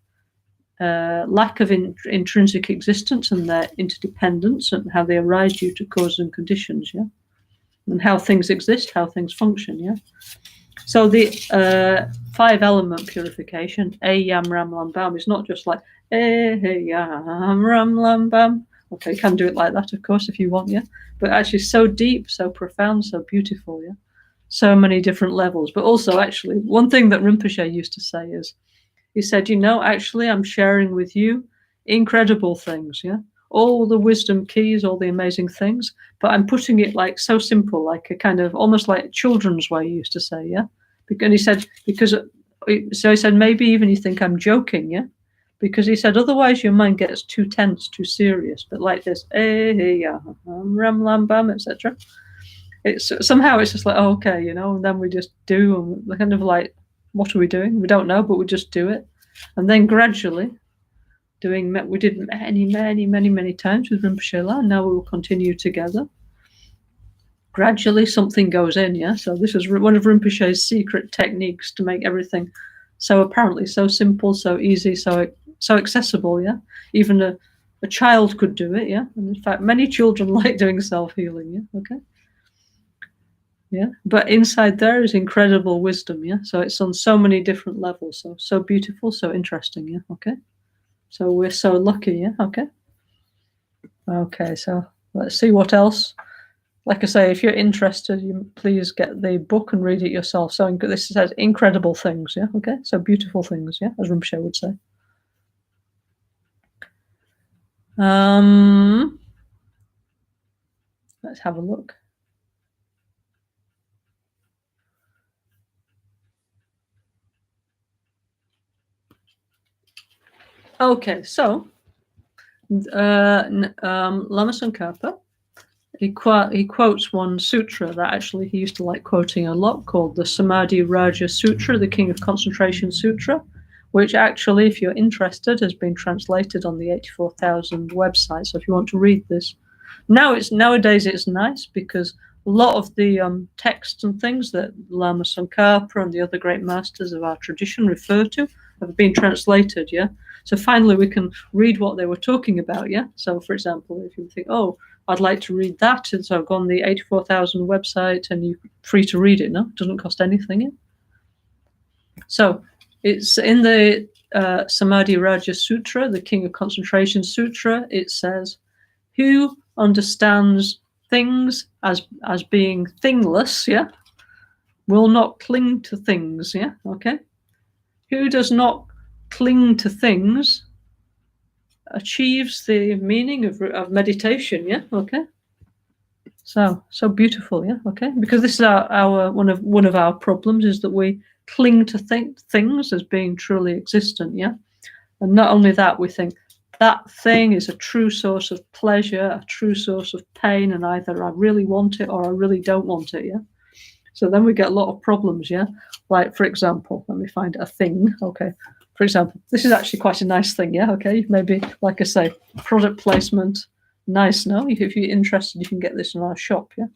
lack of intrinsic existence and their interdependence and how they arise due to causes and conditions, yeah, and how things exist, how things function, yeah. So the 5-element purification, yam ram lam bam, is not just like yam ram lam bam. Okay, you can do it like that, of course, if you want, yeah. But actually, so deep, so profound, so beautiful, yeah. so many different levels. But also, actually, one thing that Rinpoche used to say is, he said, actually, I'm sharing with you incredible things, yeah? All the wisdom keys, all the amazing things, but I'm putting it like so simple, like a kind of almost like children's way, he used to say, yeah? And he said, so he said, maybe even you think I'm joking, yeah? Because he said, otherwise your mind gets too tense, too serious, but like this, ram, lam, bam, etc. Somehow it's just like, oh, okay, and then we just do, and we're kind of like, what are we doing? We don't know, but we just do it. And then gradually, we did many times with Rinpoche La, and now we will continue together. Gradually, something goes in, yeah? So this is one of Rinpoche's secret techniques to make everything so apparently so simple, so easy, so accessible, yeah? Even a child could do it, yeah? And in fact, many children like doing self-healing, yeah? Okay? Yeah, but inside there is incredible wisdom, yeah? So it's on so many different levels, so beautiful, so interesting, yeah? Okay? So we're so lucky, yeah? Okay? Okay, so let's see what else. Like I say, if you're interested, please get the book and read it yourself. So this says incredible things, yeah? Okay? So beautiful things, yeah? As Rinpoche would say. Let's have a look. Okay, so Lama Tsongkhapa, he quotes one sutra that actually he used to like quoting a lot, called the Samadhi Raja Sutra, the King of Concentration Sutra, which actually, if you're interested, has been translated on the 84,000 website. So if you want to read this, nowadays it's nice because a lot of the texts and things that Lama Tsongkhapa and the other great masters of our tradition refer to have been translated, yeah? So finally we can read what they were talking about, yeah? So for example, if you think, oh, I'd like to read that, and so I've gone the 84,000 website and you're free to read it, no? It doesn't cost anything, yeah? So it's in the Samadhi Raja Sutra, the King of Concentration Sutra, it says, who understands things as being thingless, yeah, will not cling to things, yeah, okay? Who does not cling to things achieves the meaning of meditation, yeah, okay? So beautiful, yeah, okay? Because this is our one of our problems, is that we cling to things as being truly existent, yeah? And not only that, we think that thing is a true source of pleasure, a true source of pain, and either I really want it or I really don't want it, yeah? So then we get a lot of problems, yeah? Like, for example, let me find a thing, okay? For example, this is actually quite a nice thing, yeah? Okay, maybe, like I say, product placement, nice, no? If you're interested, you can get this in our shop, yeah?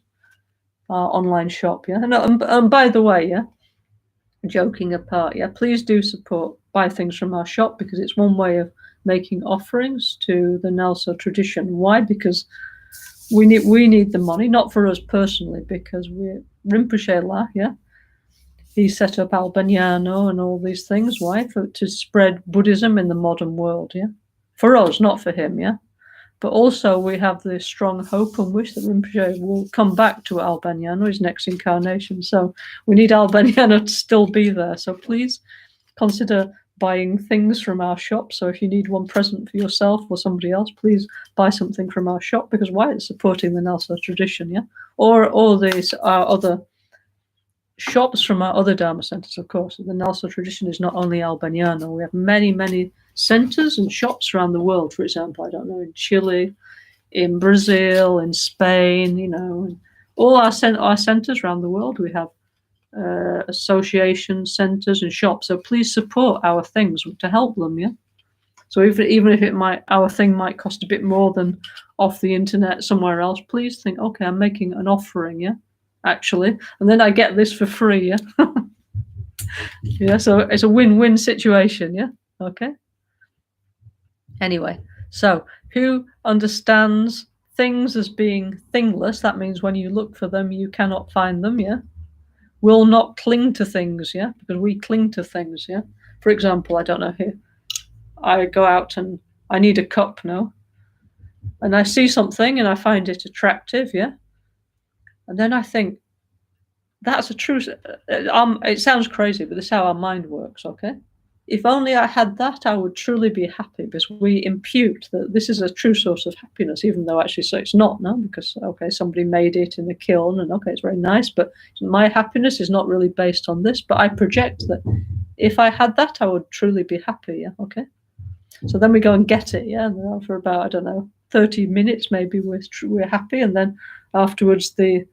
Our online shop, yeah? And by the way, yeah, joking apart, yeah, please do buy things from our shop, because it's one way of making offerings to the NgalSo tradition. Why? Because we need the money, not for us personally, because we're Rinpoche La, yeah. He set up Al Bagnano and all these things. Why? To spread Buddhism in the modern world, yeah. For us, not for him, yeah. But also we have the strong hope and wish that Rinpoche will come back to Al Bagnano, his next incarnation. So we need Al Bagnano to still be there. So please consider buying things from our shop. So if you need one present for yourself or somebody else, please buy something from our shop, because why? It's supporting the NgalSo tradition, yeah? Or these other shops from our other Dharma centers, of course. The NgalSo tradition is not only Al Bagnano. We have many centers and shops around the world. For example, I don't know, in Chile, in Brazil, in Spain, and all our centers around the world. We have association centers and shops. So please support our things to help them, yeah? So even if our thing might cost a bit more than off the internet somewhere else, please think, okay, I'm making an offering, yeah, actually, and then I get this for free, yeah. Yeah, so it's a win-win situation, yeah. Okay. Anyway, so who understands things as being thingless? That means when you look for them, you cannot find them, yeah. Will not cling to things, yeah, because we cling to things, yeah. For example, I don't know, here I go out and I need a cup, no, and I see something and I find it attractive, yeah, and then I think, That's a true. It sounds crazy, but this is how our mind works. Okay, if only I had that, I would truly be happy, because we impute that this is a true source of happiness, even though actually so it's not. No, because okay, somebody made it in the kiln, and okay, it's very nice, but my happiness is not really based on this. But I project that if I had that, I would truly be happy. Yeah, okay. So then we go and get it. Yeah, and for about, I don't know, 30 minutes maybe we're happy, and then afterwards the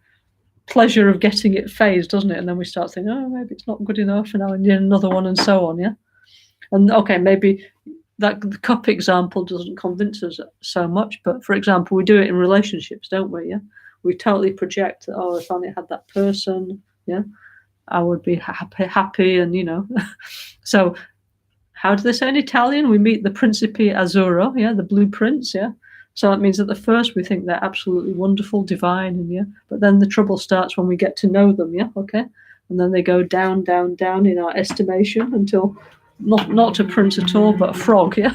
pleasure of getting it fades, doesn't it? And then we start thinking, oh, maybe it's not good enough, and I need another one, and so on. Yeah. And okay, maybe that the cup example doesn't convince us so much, but for example, we do it in relationships, don't we? Yeah, we totally project that, oh, if only I had that person, yeah, I would be happy, and so how do they say in Italian? We meet the Principe Azzurro, yeah, the blue prince, yeah. So that means that at first we think they're absolutely wonderful, divine, and yeah, but then the trouble starts when we get to know them, yeah, okay, and then they go down, down, down in our estimation until not a prince at all, but a frog, yeah.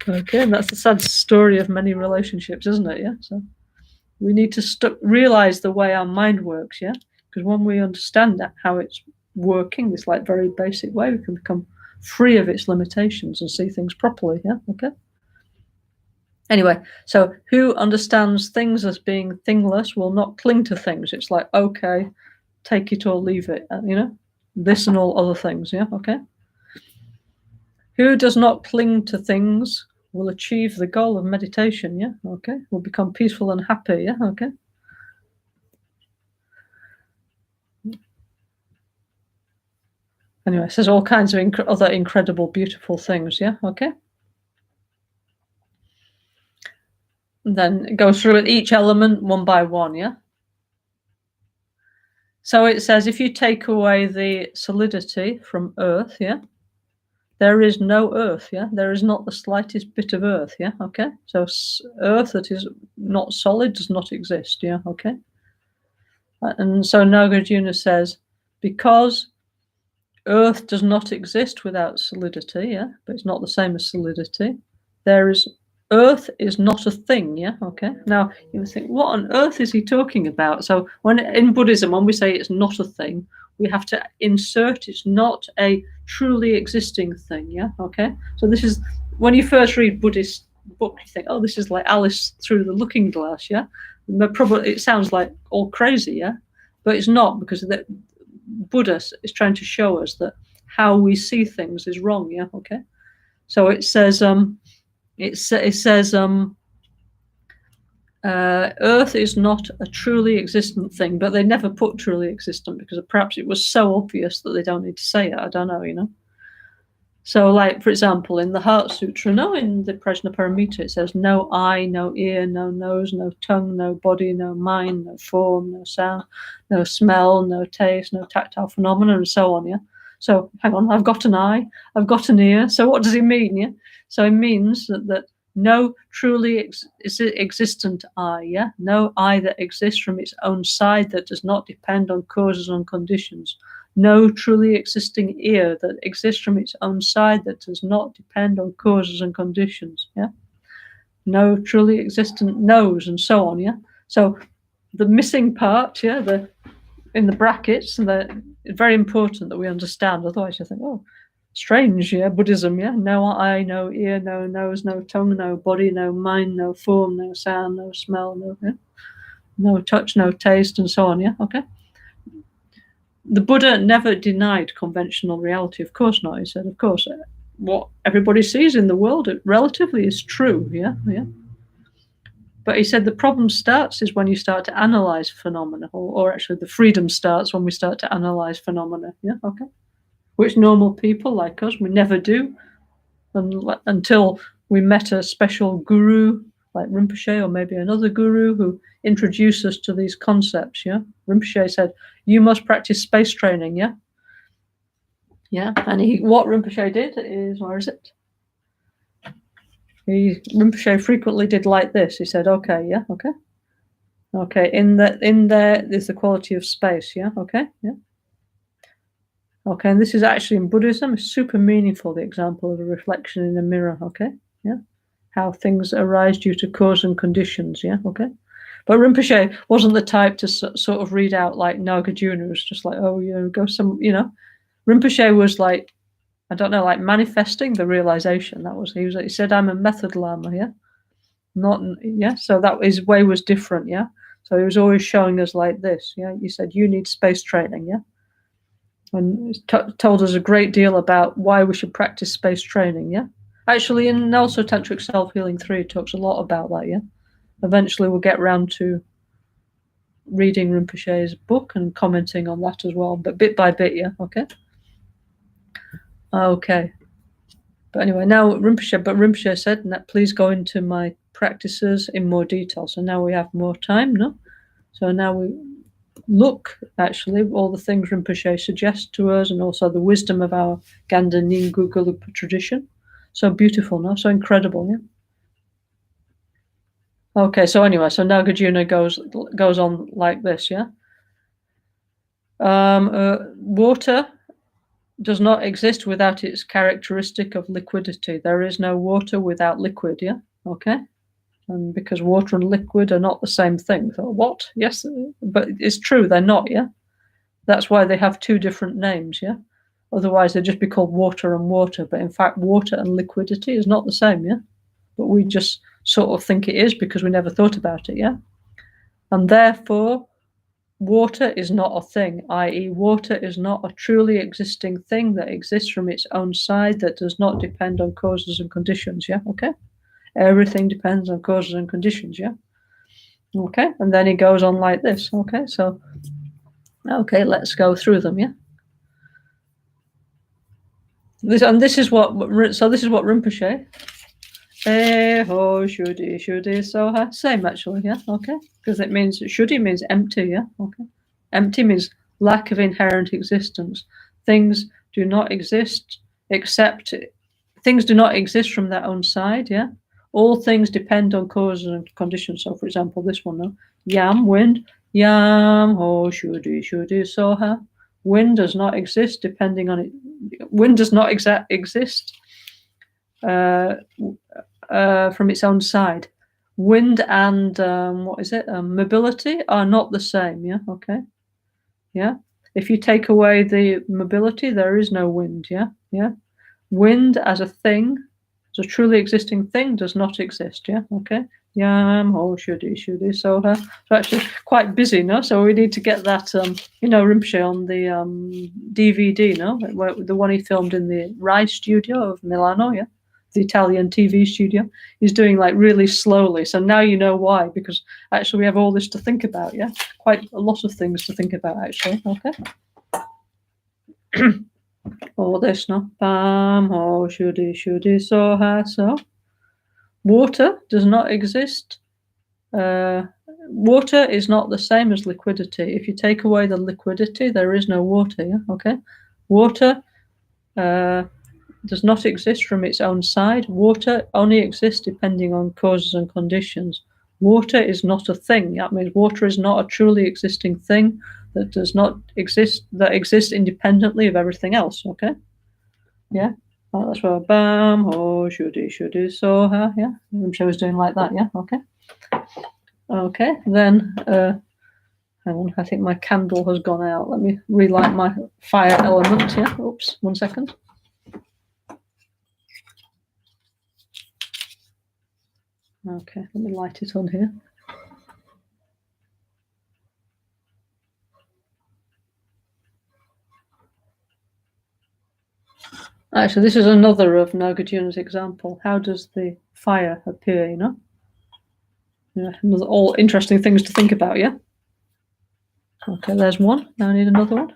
Okay, and that's the sad story of many relationships, isn't it? Yeah. So we need to realize the way our mind works, yeah, because when we understand that how it's working, this like very basic way, we can become free of its limitations and see things properly. Yeah. Okay. Anyway, so who understands things as being thingless will not cling to things. It's like, okay, take it or leave it, this and all other things. Yeah. Okay. Who does not cling to things will achieve the goal of meditation. Yeah. Okay. Will become peaceful and happy. Yeah. Okay. Anyway, it says all kinds of other incredible, beautiful things. Yeah. Okay. And then it goes through each element one by one. Yeah. So it says, if you take away the solidity from earth, yeah, there is no earth. Yeah. There is not the slightest bit of earth. Yeah. Okay. So earth that is not solid does not exist. Yeah. Okay. And so Nagarjuna says, because earth does not exist without solidity, yeah, but it's not the same as solidity. Earth is not a thing, yeah, okay. Now you would think, what on earth is he talking about? So when in Buddhism, when we say it's not a thing, we have to insert it's not a truly existing thing, yeah, okay. So this is when you first read Buddhist book, you think, oh, this is like Alice through the looking glass, yeah. But probably it sounds like all crazy, yeah, but it's not, because the Buddha is trying to show us that how we see things is wrong. Yeah. Okay. So it says, earth is not a truly existent thing, but they never put truly existent because perhaps it was so obvious that they don't need to say it. I don't know, So, like, for example, in the Heart Sutra, in the Prajnaparamita, it says no eye, no ear, no nose, no tongue, no body, no mind, no form, no sound, no smell, no taste, no tactile phenomena, and so on, yeah? So, hang on, I've got an eye, I've got an ear, so what does it mean, yeah? So it means that no truly existent eye, yeah? No eye that exists from its own side that does not depend on causes and conditions. No truly existing ear that exists from its own side that does not depend on causes and conditions, yeah? No truly existent nose, and so on, yeah? So the missing part, yeah, in the brackets, it's very important that we understand, otherwise you think, oh, strange, yeah, Buddhism, yeah? No eye, no ear, no nose, no tongue, no body, no mind, no form, no sound, no smell, no touch, no taste, and so on, yeah? Okay? The Buddha never denied conventional reality. Of course not. He said, of course, what everybody sees in the world, it relatively is true. Yeah. But he said the problem starts is when you start to analyze phenomena, or actually the freedom starts when we start to analyze phenomena. Yeah. Okay. Which normal people like us, we never do until we met a special guru like Rinpoche, or maybe another guru who introduced us to these concepts. Yeah. Rinpoche said, you must practice space training. Yeah. Yeah. And what Rinpoche did is, where is it? Rinpoche frequently did like this. He said, okay, yeah, okay. Okay, in there is the quality of space, yeah, okay, yeah. Okay, and this is actually in Buddhism, it's super meaningful, the example of a reflection in a mirror, okay, yeah. How things arise due to cause and conditions, yeah, okay. But Rinpoche wasn't the type to sort of read out like Nagarjuna was just like, oh, go some, Rinpoche was like, I don't know, like manifesting the realization. That was, he said, I'm a method Lama, yeah? Not, yeah? So that his way was different, yeah? So he was always showing us like this, yeah? He said, you need space training, yeah? And told us a great deal about why we should practice space training, yeah? Actually, in NgalSo Tantric Self-Healing 3, it talks a lot about that, yeah? Eventually we'll get round to reading Rinpoche's book and commenting on that as well, but bit by bit, yeah? Okay? Okay. But anyway, now Rinpoche said, please go into my practices in more detail. So now we have more time, no? So now we look, actually, all the things Rinpoche suggests to us and also the wisdom of our Ganda Ningu Gulupa tradition. So beautiful, no? So incredible, yeah? Okay, so anyway, so Nagarjuna goes on like this, yeah? Water does not exist without its characteristic of liquidity. There is no water without liquid, yeah? Okay? And because water and liquid are not the same thing. So what? Yes, but it's true, they're not, yeah? That's why they have two different names, yeah? Otherwise, they'd just be called water and water. But in fact, water and liquidity is not the same, yeah? But we just sort of think it is because we never thought about it, yeah? And therefore, water is not a thing, i.e. water is not a truly existing thing that exists from its own side, that does not depend on causes and conditions, yeah? Okay? Everything depends on causes and conditions, yeah? Okay, and then he goes on like this, okay? So, okay, let's go through them, yeah? This is what Rinpoche, Shuddhi, Soha, same actually, yeah? Okay? Because it means, Shuddhi means empty, yeah? Okay? Empty means lack of inherent existence. Things do not exist from their own side, yeah? All things depend on causes and conditions. So, for example, this one, no? Yam, wind. Yam, ho, Shuddhi, Soha. Wind does not exist depending on it. Wind does not exist from its own side. Wind and, mobility are not the same, yeah? Okay? Yeah? If you take away the mobility, there is no wind, yeah? Yeah? Wind as a thing, as a truly existing thing, does not exist, yeah? Okay? Yam, ho, Shuddhi, Soha. So actually quite busy, no? So we need to get that, Rinpoche on the DVD, no? The one he filmed in the Rai studio of Milano, yeah? The Italian TV studio. He's doing like really slowly. So now you know why, because actually we have all this to think about, yeah? Quite a lot of things to think about, actually, okay? All this, no? Bam, ho, Shuddhi, Soha. So, water does not exist. Water is not the same as liquidity. If you take away the liquidity, there is no water, yeah? Okay? Water does not exist from its own side. Water only exists depending on causes and conditions. Water is not a thing. That means water is not a truly existing thing that does not exist, that exists independently of everything else, okay? Yeah? Oh, that's why bam, ho, Shuddhi, Soha, yeah? Rinpoche was doing like that, yeah? Okay? Okay, then, hang on, I think my candle has gone out. Let me relight my fire element, yeah? Oops, 1 second. Okay, let me light it on here. Actually, this is another of Nagarjuna's example. How does the fire appear, you know? Yeah, all interesting things to think about, yeah? Okay, there's one. Now I need another one.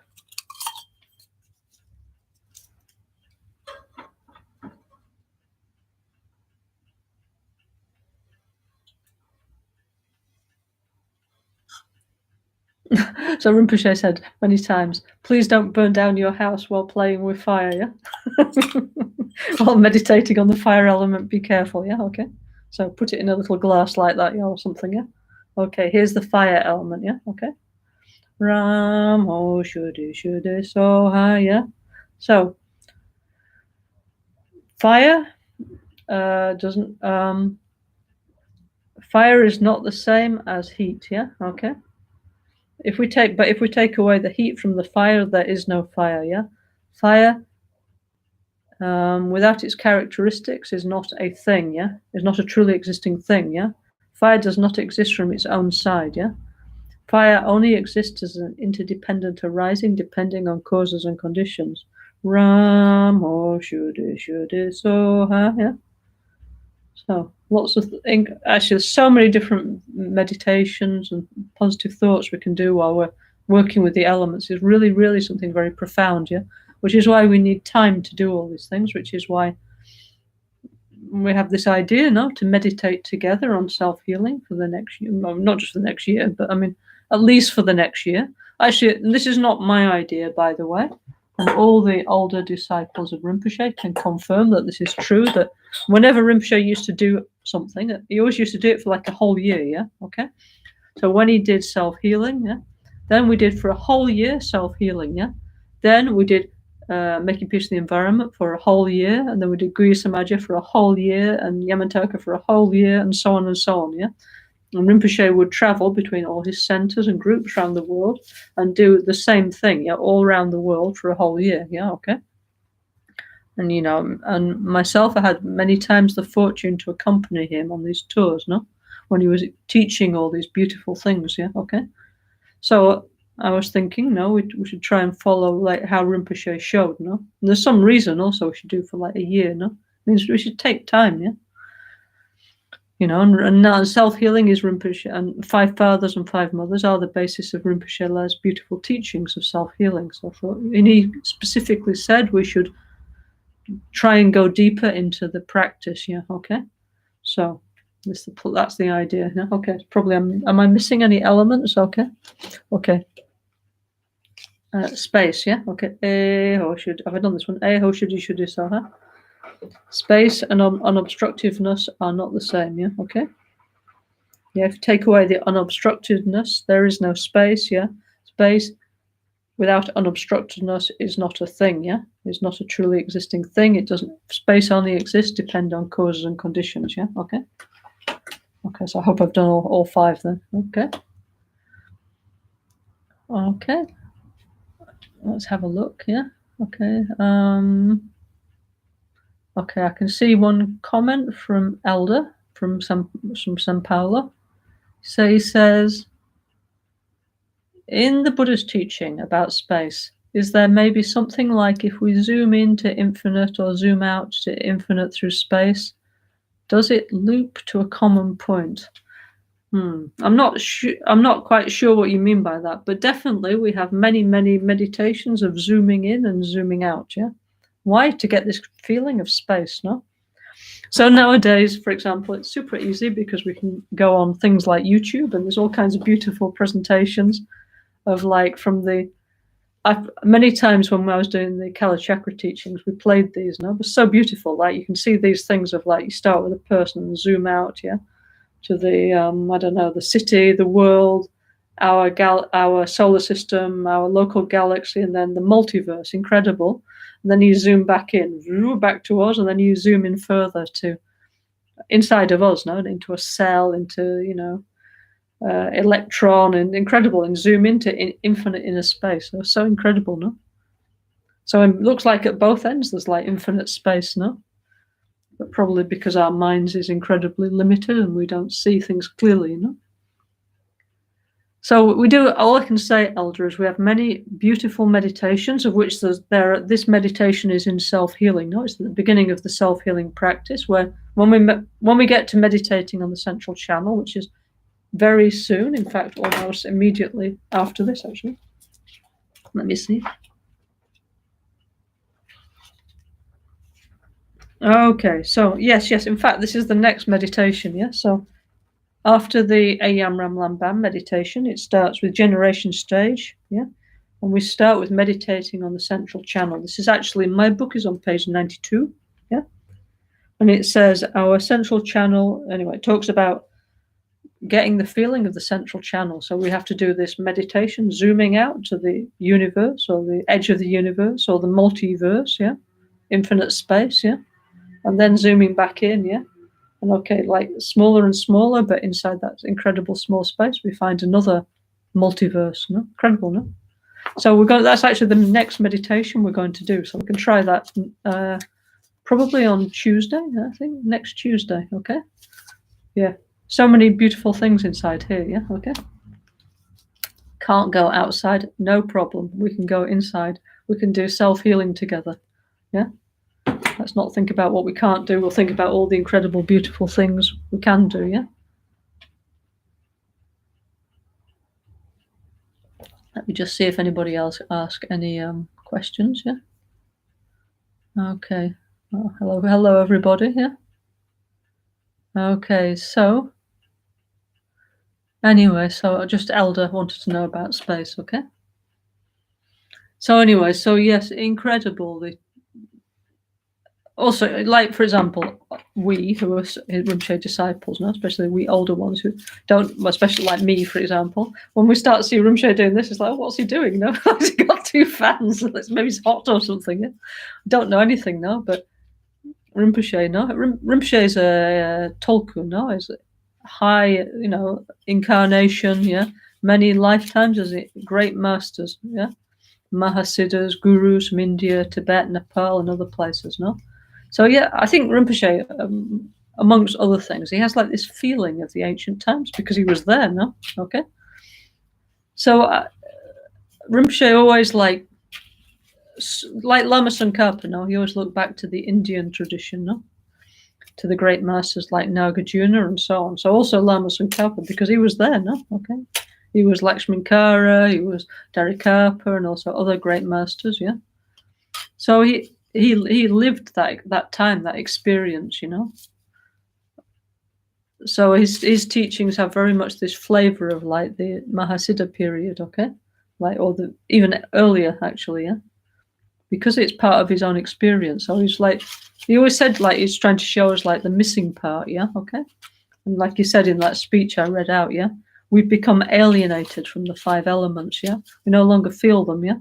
So Rinpoche said many times, please don't burn down your house while playing with fire, yeah? While meditating on the fire element, be careful, yeah? Okay. So put it in a little glass like that, yeah, or something, yeah? Okay, here's the fire element, yeah? Okay. Ram, ho, Shuddhi, Soha, yeah? So, fire doesn't, Fire is not the same as heat, yeah? Okay. If we take away the heat from the fire, there is no fire, yeah? Fire, without its characteristics, is not a thing, yeah? Is not a truly existing thing, yeah? Fire does not exist from its own side, yeah? Fire only exists as an interdependent arising, depending on causes and conditions. Ram ho shude soha, yeah? So lots of actually, there's so many different meditations and positive thoughts we can do while we're working with the elements. Is really, really something very profound, yeah. Which is why we need time to do all these things. Which is why we have this idea, no, to meditate together on self-healing for the next year. Well, not just for the next year, but I mean, at least for the next year. Actually, this is not my idea, by the way. And all the older disciples of Rinpoche can confirm that this is true, that whenever Rinpoche used to do something, he always used to do it for like a whole year, yeah? Okay? So when he did self-healing, yeah? Then we did for a whole year self-healing, yeah? Then we did making peace in the environment for a whole year, and then we did Guya Samaja for a whole year, and Yamantaka for a whole year, and so on, yeah? And Rinpoche would travel between all his centers and groups around the world and do the same thing, yeah, all around the world for a whole year, yeah, okay? And, you know, and myself, I had many times the fortune to accompany him on these tours, no? When he was teaching all these beautiful things, yeah, okay? So I was thinking, no, we should try and follow like how Rinpoche showed, no? And there's some reason also we should do for like a year, no? It means we should take time, yeah? You know, and now self-healing is Rinpoche, and 5 fathers and 5 mothers are the basis of Rinpoche La's beautiful teachings of self-healing. So I thought, and he specifically said we should try and go deeper into the practice, yeah, okay? So that's the idea, yeah? Okay, probably, am I missing any elements? Okay, okay. Space, yeah, okay. Have I done this one? Soha. Space and unobstructiveness are not the same, yeah, okay? Yeah, if you take away the unobstructedness, there is no space, yeah? Space without unobstructedness is not a thing, yeah? It's not a truly existing thing. It doesn't, space only exists depend on causes and conditions, yeah? Okay? Okay, so I hope I've done all 5 then. Okay. Okay. Let's have a look, yeah? Okay. Okay, I can see one comment from Elder from São Paulo. So he says, in the Buddha's teaching about space, is there maybe something like if we zoom into infinite or zoom out to infinite through space, does it loop to a common point? I'm not quite sure what you mean by that, but definitely we have many, many meditations of zooming in and zooming out, yeah? Why? To get this feeling of space, no? So nowadays, for example, it's super easy because we can go on things like YouTube and there's all kinds of beautiful presentations of like from the, many times when I was doing the Kala Chakra teachings, we played these, and it was so beautiful. Like you can see these things of like, you start with a person and zoom out, yeah, to the, I don't know, the city, the world, our solar system, our local galaxy, and then the multiverse, incredible. And then you zoom back in, back to us, and then you zoom in further to inside of us, no, into a cell, into, you know, electron, and incredible, and zoom into infinite inner space. So incredible, no? So it looks like at both ends there's like infinite space, no? But probably because our minds is incredibly limited and we don't see things clearly, you know? So we do, all I can say, Elder, is we have many beautiful meditations, of which this meditation is in self-healing. No, it's at the beginning of the self-healing practice, where when we get to meditating on the central channel, which is very soon, in fact, almost immediately after this, actually. Let me see. Okay, so yes, in fact, this is the next meditation, yeah? So after the Ayam Ram Lambam meditation, it starts with generation stage, yeah? And we start with meditating on the central channel. This is actually, my book is on page 92, yeah? And it says our central channel, anyway, it talks about getting the feeling of the central channel. So we have to do this meditation, zooming out to the universe or the edge of the universe or the multiverse, yeah? Infinite space, yeah? And then zooming back in, yeah? And okay, like smaller and smaller, but inside that incredible small space, we find another multiverse. No, incredible, no? So we're going. That's actually the next meditation we're going to do. So we can try that probably on Tuesday. I think next Tuesday. Okay. Yeah. So many beautiful things inside here. Yeah. Okay. Can't go outside. No problem. We can go inside. We can do self-healing together. Yeah. Let's not think about what we can't do. We'll think about all the incredible, beautiful things we can do. Yeah. Let me just see if anybody else ask any questions. Yeah. Okay. Oh, hello, everybody. Yeah. Okay. So anyway, so just Elder wanted to know about space. Okay. So anyway, so yes, incredible. Also, like for example, we who are Rinpoche disciples, no, especially we older ones who don't, especially like me, for example, when we start to see Rinpoche doing this, it's like, oh, what's he doing? No, has he got 2 fans? Maybe it's hot or something. Yeah? Don't know anything, no, but Rinpoche, no, Rinpoche is a Tolkun, no, is a high, incarnation, yeah, many lifetimes as great masters, yeah, Mahasiddhas, gurus from India, Tibet, Nepal, and other places, no. So yeah, I think Rinpoche, amongst other things, he has like this feeling of the ancient times because he was there, no? Okay. So Rinpoche always like Lama Tsongkhapa, no? He always looked back to the Indian tradition, no? To the great masters like Nagarjuna and so on. So also Lama Tsongkhapa because he was there, no? Okay. He was Lakshmankara, he was Dharikapa, and also other great masters, yeah. So he lived that time, that experience, So his teachings have very much this flavor of like the Mahasiddha period, okay, like or the even earlier actually, yeah, because it's part of his own experience. So he always said like he's trying to show us like the missing part, yeah, okay, and like he said in that speech I read out, yeah, we've become alienated from the 5 elements, yeah, we no longer feel them, yeah.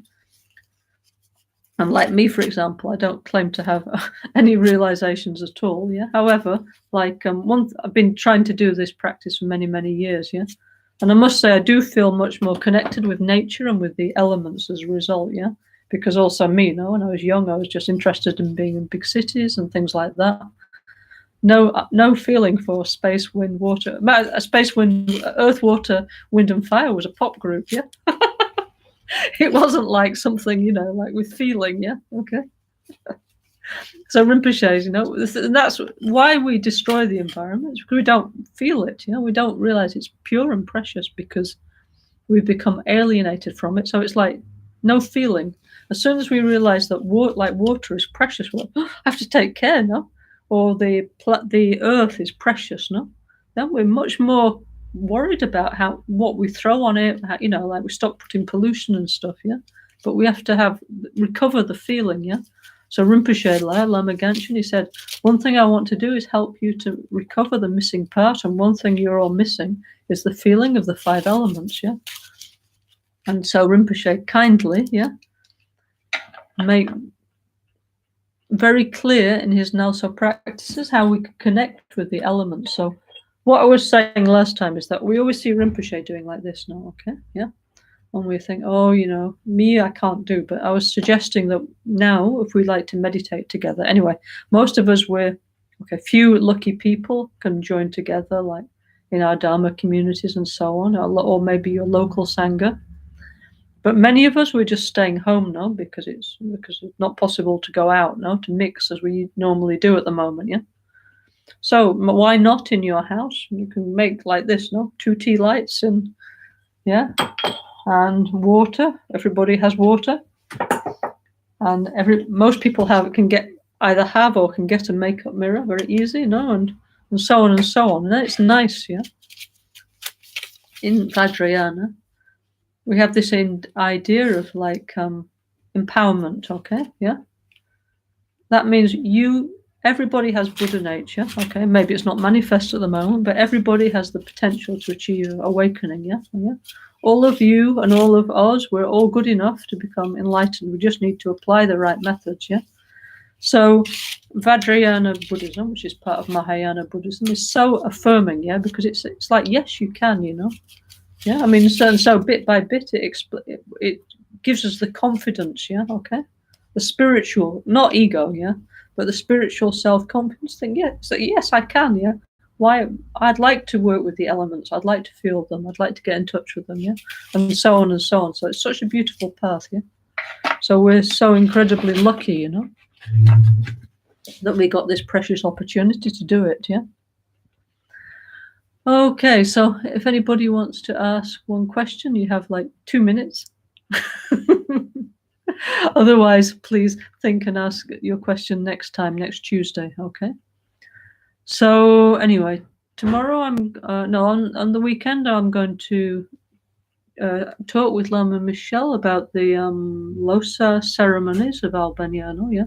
And like me, for example, I don't claim to have any realizations at all. Yeah. However, like I've been trying to do this practice for many, many years. Yeah. And I must say, I do feel much more connected with nature and with the elements as a result. Yeah. Because also me, when I was young, I was just interested in being in big cities and things like that. No feeling for space, wind, water. Space, wind, earth, water, wind, and fire was a pop group. Yeah. It wasn't like something, like with feeling, yeah, okay. So Rinpoche, and that's why we destroy the environment, because we don't feel it, we don't realize it's pure and precious because we've become alienated from it. So it's like no feeling. As soon as we realize that water is precious, well, I have to take care, no? Or the earth is precious, no? Then we're much more worried about what we throw on it, like we stop putting pollution and stuff, yeah. But we have to recover the feeling, yeah. So Rinpoche, Lama Genshin, he said, one thing I want to do is help you to recover the missing part, and one thing you're all missing is the feeling of the 5 elements, yeah. And so Rinpoche kindly, yeah, made very clear in his NgalSo practices how we could connect with the elements. So what I was saying last time is that we always see Rinpoche doing like this now, okay? Yeah. And we think, oh, me, I can't do. But I was suggesting that now, if we like to meditate together, anyway, most of us, few lucky people can join together, like in our Dharma communities and so on, or maybe your local Sangha. But many of us, we're just staying home now because it's not possible to go out now to mix as we normally do at the moment, yeah? So why not in your house? You can make like this, 2 tea lights and and water. Everybody has water, and most people can get a makeup mirror very easy, and so on and so on. And then it's nice, yeah. In Vajrayana, we have this idea of like empowerment, okay, yeah. That means everybody has Buddha nature, okay? Maybe it's not manifest at the moment, but everybody has the potential to achieve awakening, yeah? All of you and all of us, we're all good enough to become enlightened. We just need to apply the right methods, yeah? So Vajrayana Buddhism, which is part of Mahayana Buddhism, is so affirming, yeah, because it's like, yes, you can, you know. Yeah, I mean, so bit by bit, it gives us the confidence, yeah, okay, the spiritual, not ego, yeah, but the spiritual self-confidence thing. Yeah, so yes, I can, yeah. Why? I'd like to work with the elements. I'd like to feel them. I'd like to get in touch with them, yeah, and so on and so on. So it's such a beautiful path, yeah. So we're so incredibly lucky, you know, that we got this precious opportunity to do it, yeah. Okay, so if anybody wants to ask one question, you have like 2 minutes. Otherwise, please think and ask your question next Tuesday, okay? So anyway, tomorrow on the weekend I'm going to talk with Lama Michelle about the Losa ceremonies of Albaniano, yeah?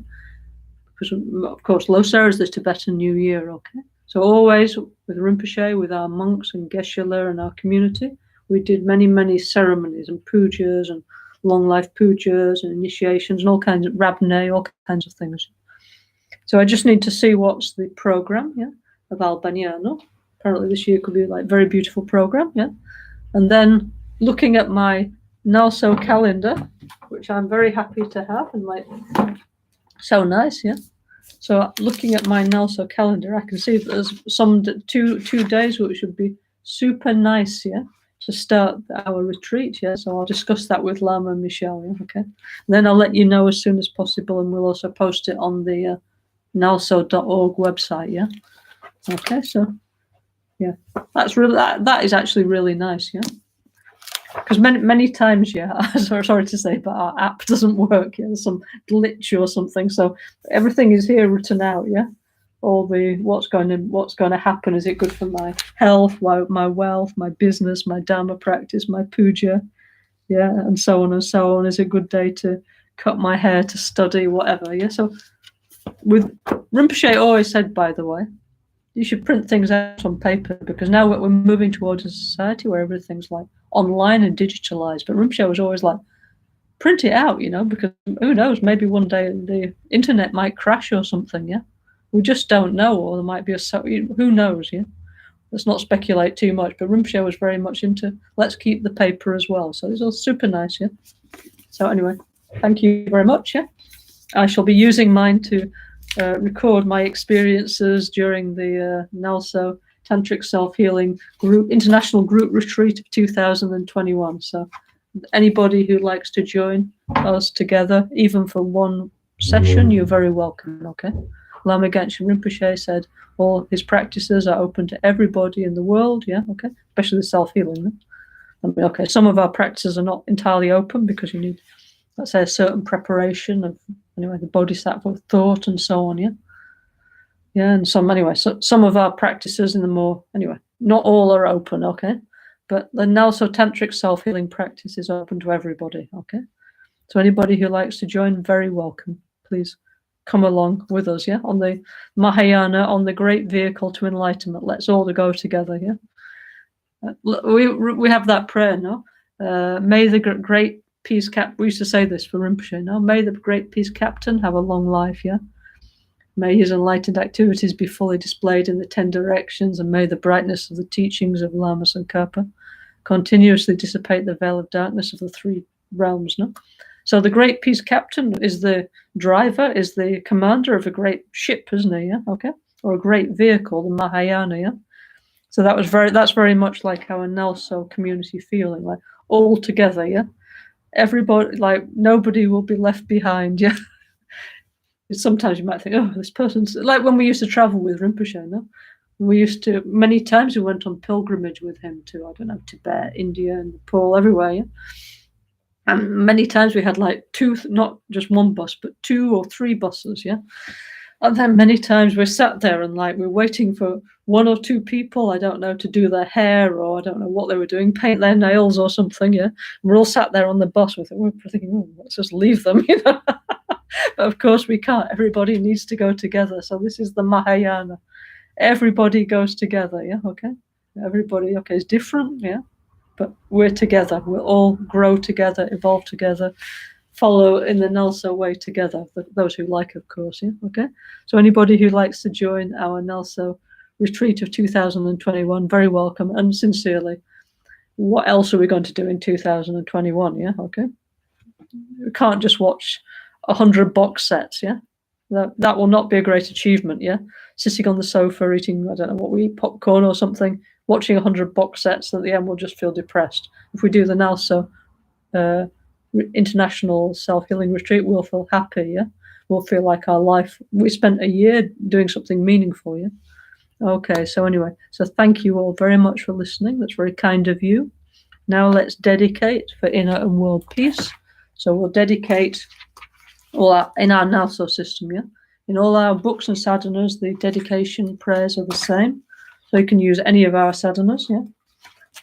Because of course Losa is the Tibetan New Year, okay? So always with Rinpoche, with our monks and Geshe-la and our community, we did many, many ceremonies and pujas and long life pujas and initiations and all kinds of rabne, all kinds of things. So I just need to see what's the program, yeah, of Albaniano. Apparently this year could be like very beautiful program, yeah. And then looking at my NgalSo calendar, which I'm very happy to have, and like so nice, yeah. So looking at my NgalSo calendar, I can see that there's some two days which would be super nice, yeah, to start our retreat, yeah. So I'll discuss that with Lama and Michelle, yeah, okay. And then I'll let you know as soon as possible, and we'll also post it on the ngalso.org website, yeah. Okay, so yeah, that's really that is actually really nice, yeah. Because many times, yeah, sorry to say, but our app doesn't work. Yeah, there's some glitch or something. So everything is here written out. Yeah, all the what's going to happen. Is it good for my health, my wealth, my business, my dharma practice, my puja, yeah, and so on and so on. Is it a good day to cut my hair, to study, whatever. Yeah. So with Rinpoche always said, by the way, you should print things out on paper, because now we're moving towards a society where everything's like online and digitalized. But Rinpoche was always like, print it out, you know, because who knows, maybe one day the internet might crash or something, yeah. We just don't know, or there might be who knows, yeah. Let's not speculate too much. But Rinpoche was very much into let's keep the paper as well. So it's all super nice, yeah. So anyway, thank you very much, yeah. I shall be using mine to record my experiences during the NgalSo Tantric Self-Healing International Group Retreat of 2021. So anybody who likes to join us together, even for one session, you're very welcome, okay? Lama Genshin Rinpoche said all his practices are open to everybody in the world, yeah, okay? Especially the self-healing. I mean, okay, some of our practices are not entirely open because you need, let's say, a certain preparation of, anyway, the bodhisattva thought and so on, yeah. Yeah, and some of our practices in the more, anyway, not all are open, okay. But the NgalSo Tantric Self-Healing practice is open to everybody, okay. So anybody who likes to join, very welcome. Please come along with us, yeah, on the Mahayana, on the great vehicle to enlightenment. Let's all go together, yeah. We have that prayer, no? May the great peace captain, we used to say this for Rinpoche, no? May the great peace captain have a long life, yeah? May his enlightened activities be fully displayed in the 10 directions, and may the brightness of the teachings of Lama Tsongkhapa continuously dissipate the veil of darkness of the 3 realms, no? So the great peace captain is the driver, is the commander of a great ship, isn't he, yeah? Okay? Or a great vehicle, the Mahayana, yeah? So that's very much like our NgalSo community feeling, like all together, yeah. Everybody, like nobody will be left behind, yeah. Sometimes you might think, oh, this person's like when we used to travel with Rinpoche, no? We used to, many times we went on pilgrimage with him to, I don't know, Tibet, India, Nepal, everywhere, yeah. And many times we had like 2, not just one bus, but 2 or 3 buses, yeah. And then many times we're sat there and like we're waiting for 1 or 2 people, I don't know, to do their hair, or I don't know what they were doing, paint their nails or something, yeah. And we're all sat there on the bus with it. We're thinking, oh, let's just leave them, you know. But of course we can't. Everybody needs to go together. So this is the Mahayana. Everybody goes together, yeah, okay. Everybody, okay, is different, yeah. But we're together. We'll all grow together, evolve together, follow in the NgalSo way together, those who like, of course. Yeah, okay. So anybody who likes to join our NgalSo retreat of 2021, very welcome, and sincerely, what else are we going to do in 2021? Yeah, okay. We can't just watch 100 box sets. Yeah, that will not be a great achievement. Yeah, sitting on the sofa eating, I don't know what we eat, popcorn or something, watching 100 box sets, at the end we'll just feel depressed. If we do the NgalSo international self-healing retreat, we'll feel happy. Yeah, we'll feel like our life, we spent a year doing something meaningful. Yeah. Okay, so anyway, so thank you all very much for listening. That's very kind of you. Now let's dedicate for inner and world peace. So we'll dedicate in our NgalSo system. Yeah, in all our books and sadhanas, the dedication prayers are the same, so you can use any of our sadhanas. Yeah,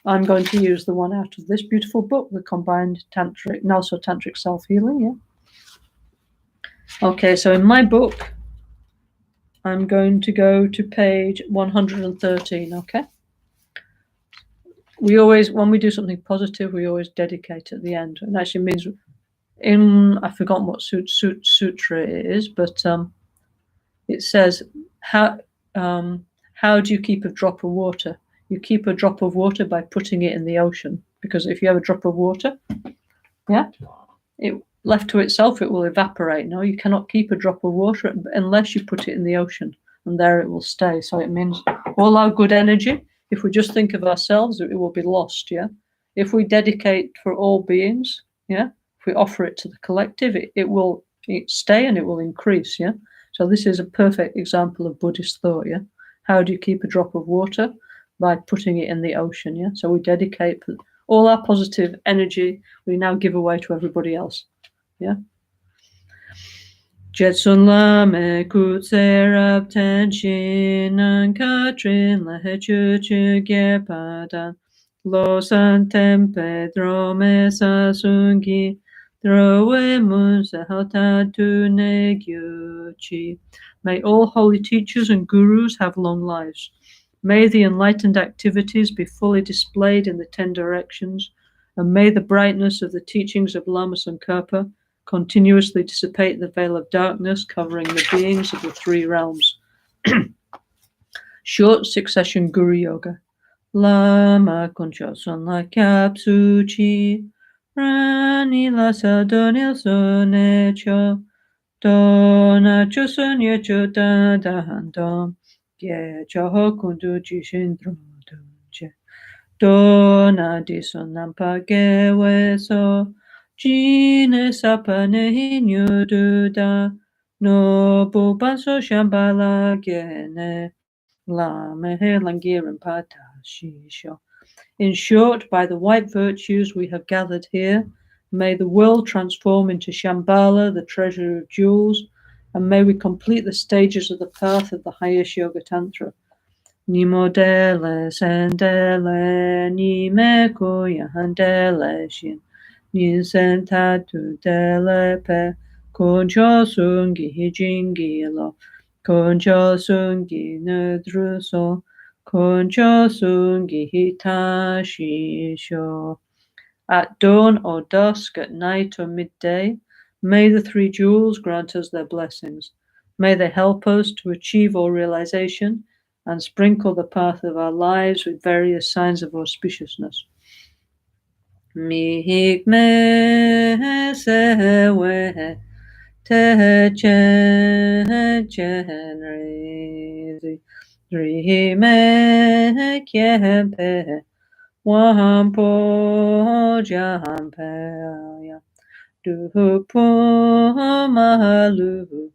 I'm going to use the one out of this beautiful book, the combined NgalSo Tantric Self-Healing. Yeah. Okay, so in my book, I'm going to go to page 113. Okay. We always, when we do something positive, we always dedicate at the end, and actually means I've forgotten what sutra it is, but it says how do you keep a drop of water? You keep a drop of water by putting it in the ocean, because if you have a drop of water, yeah, it left to itself, it will evaporate. No, you cannot keep a drop of water unless you put it in the ocean, and there it will stay. So it means all our good energy, if we just think of ourselves, it will be lost. Yeah, if we dedicate for all beings, yeah, if we offer it to the collective, it will stay and it will increase. Yeah. So this is a perfect example of Buddhist thought. Yeah. How do you keep a drop of water? By putting it in the ocean. Yeah. So we dedicate all our positive energy, we now give away to everybody else. Yeah. Jetsun lame kutserab tenshin an katrin lehechu chuge padan losan tempe drome sasungi throwe mun sahata tu negyuchi. May all holy teachers and gurus have long lives. May the enlightened activities be fully displayed in the 10 directions, and may the brightness of the teachings of Lama Tsongkhapa continuously dissipate the veil of darkness covering the beings of the 3 realms. Short succession Guru Yoga. Lama Kunchoson La Kapsuchi Rani La Sadonil Sonecho Dona Chusun Yecho Dadandom Ye Chahokundu Jishindro Dunje Dona Disonampa Geweso Jine Sapane Hinyududa No Bubanso Shambhala Gene Lame Langiran Patashisho. In short, by the white virtues we have gathered here, may the world transform into Shambhala, the treasure of jewels, and may we complete the stages of the path of the highest Yoga Tantra. Nimodele sendele nimeko yahandele shin ninsentatu dele pe koncho sungi hijingilo koncho sungi nedruso koncho sungi hitashisho. At dawn or dusk, at night or midday, may the 3 jewels grant us their blessings. May they help us to achieve all realization and sprinkle the path of our lives with various signs of auspiciousness. Mihik me sewe te chen chen ri me kyepe Wampo Jampaya Dupu Malu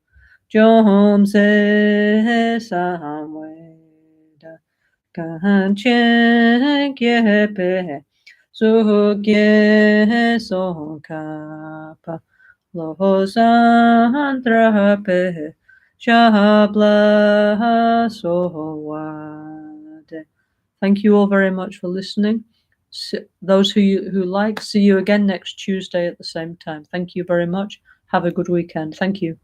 Jom Se Samweda Kanchen Kyepe Sugye Sonkapa Losandrape Shabla Sowade. Thank you all very much for listening. Those who like, see you again next Tuesday at the same time. Thank you very much. Have a good weekend. Thank you.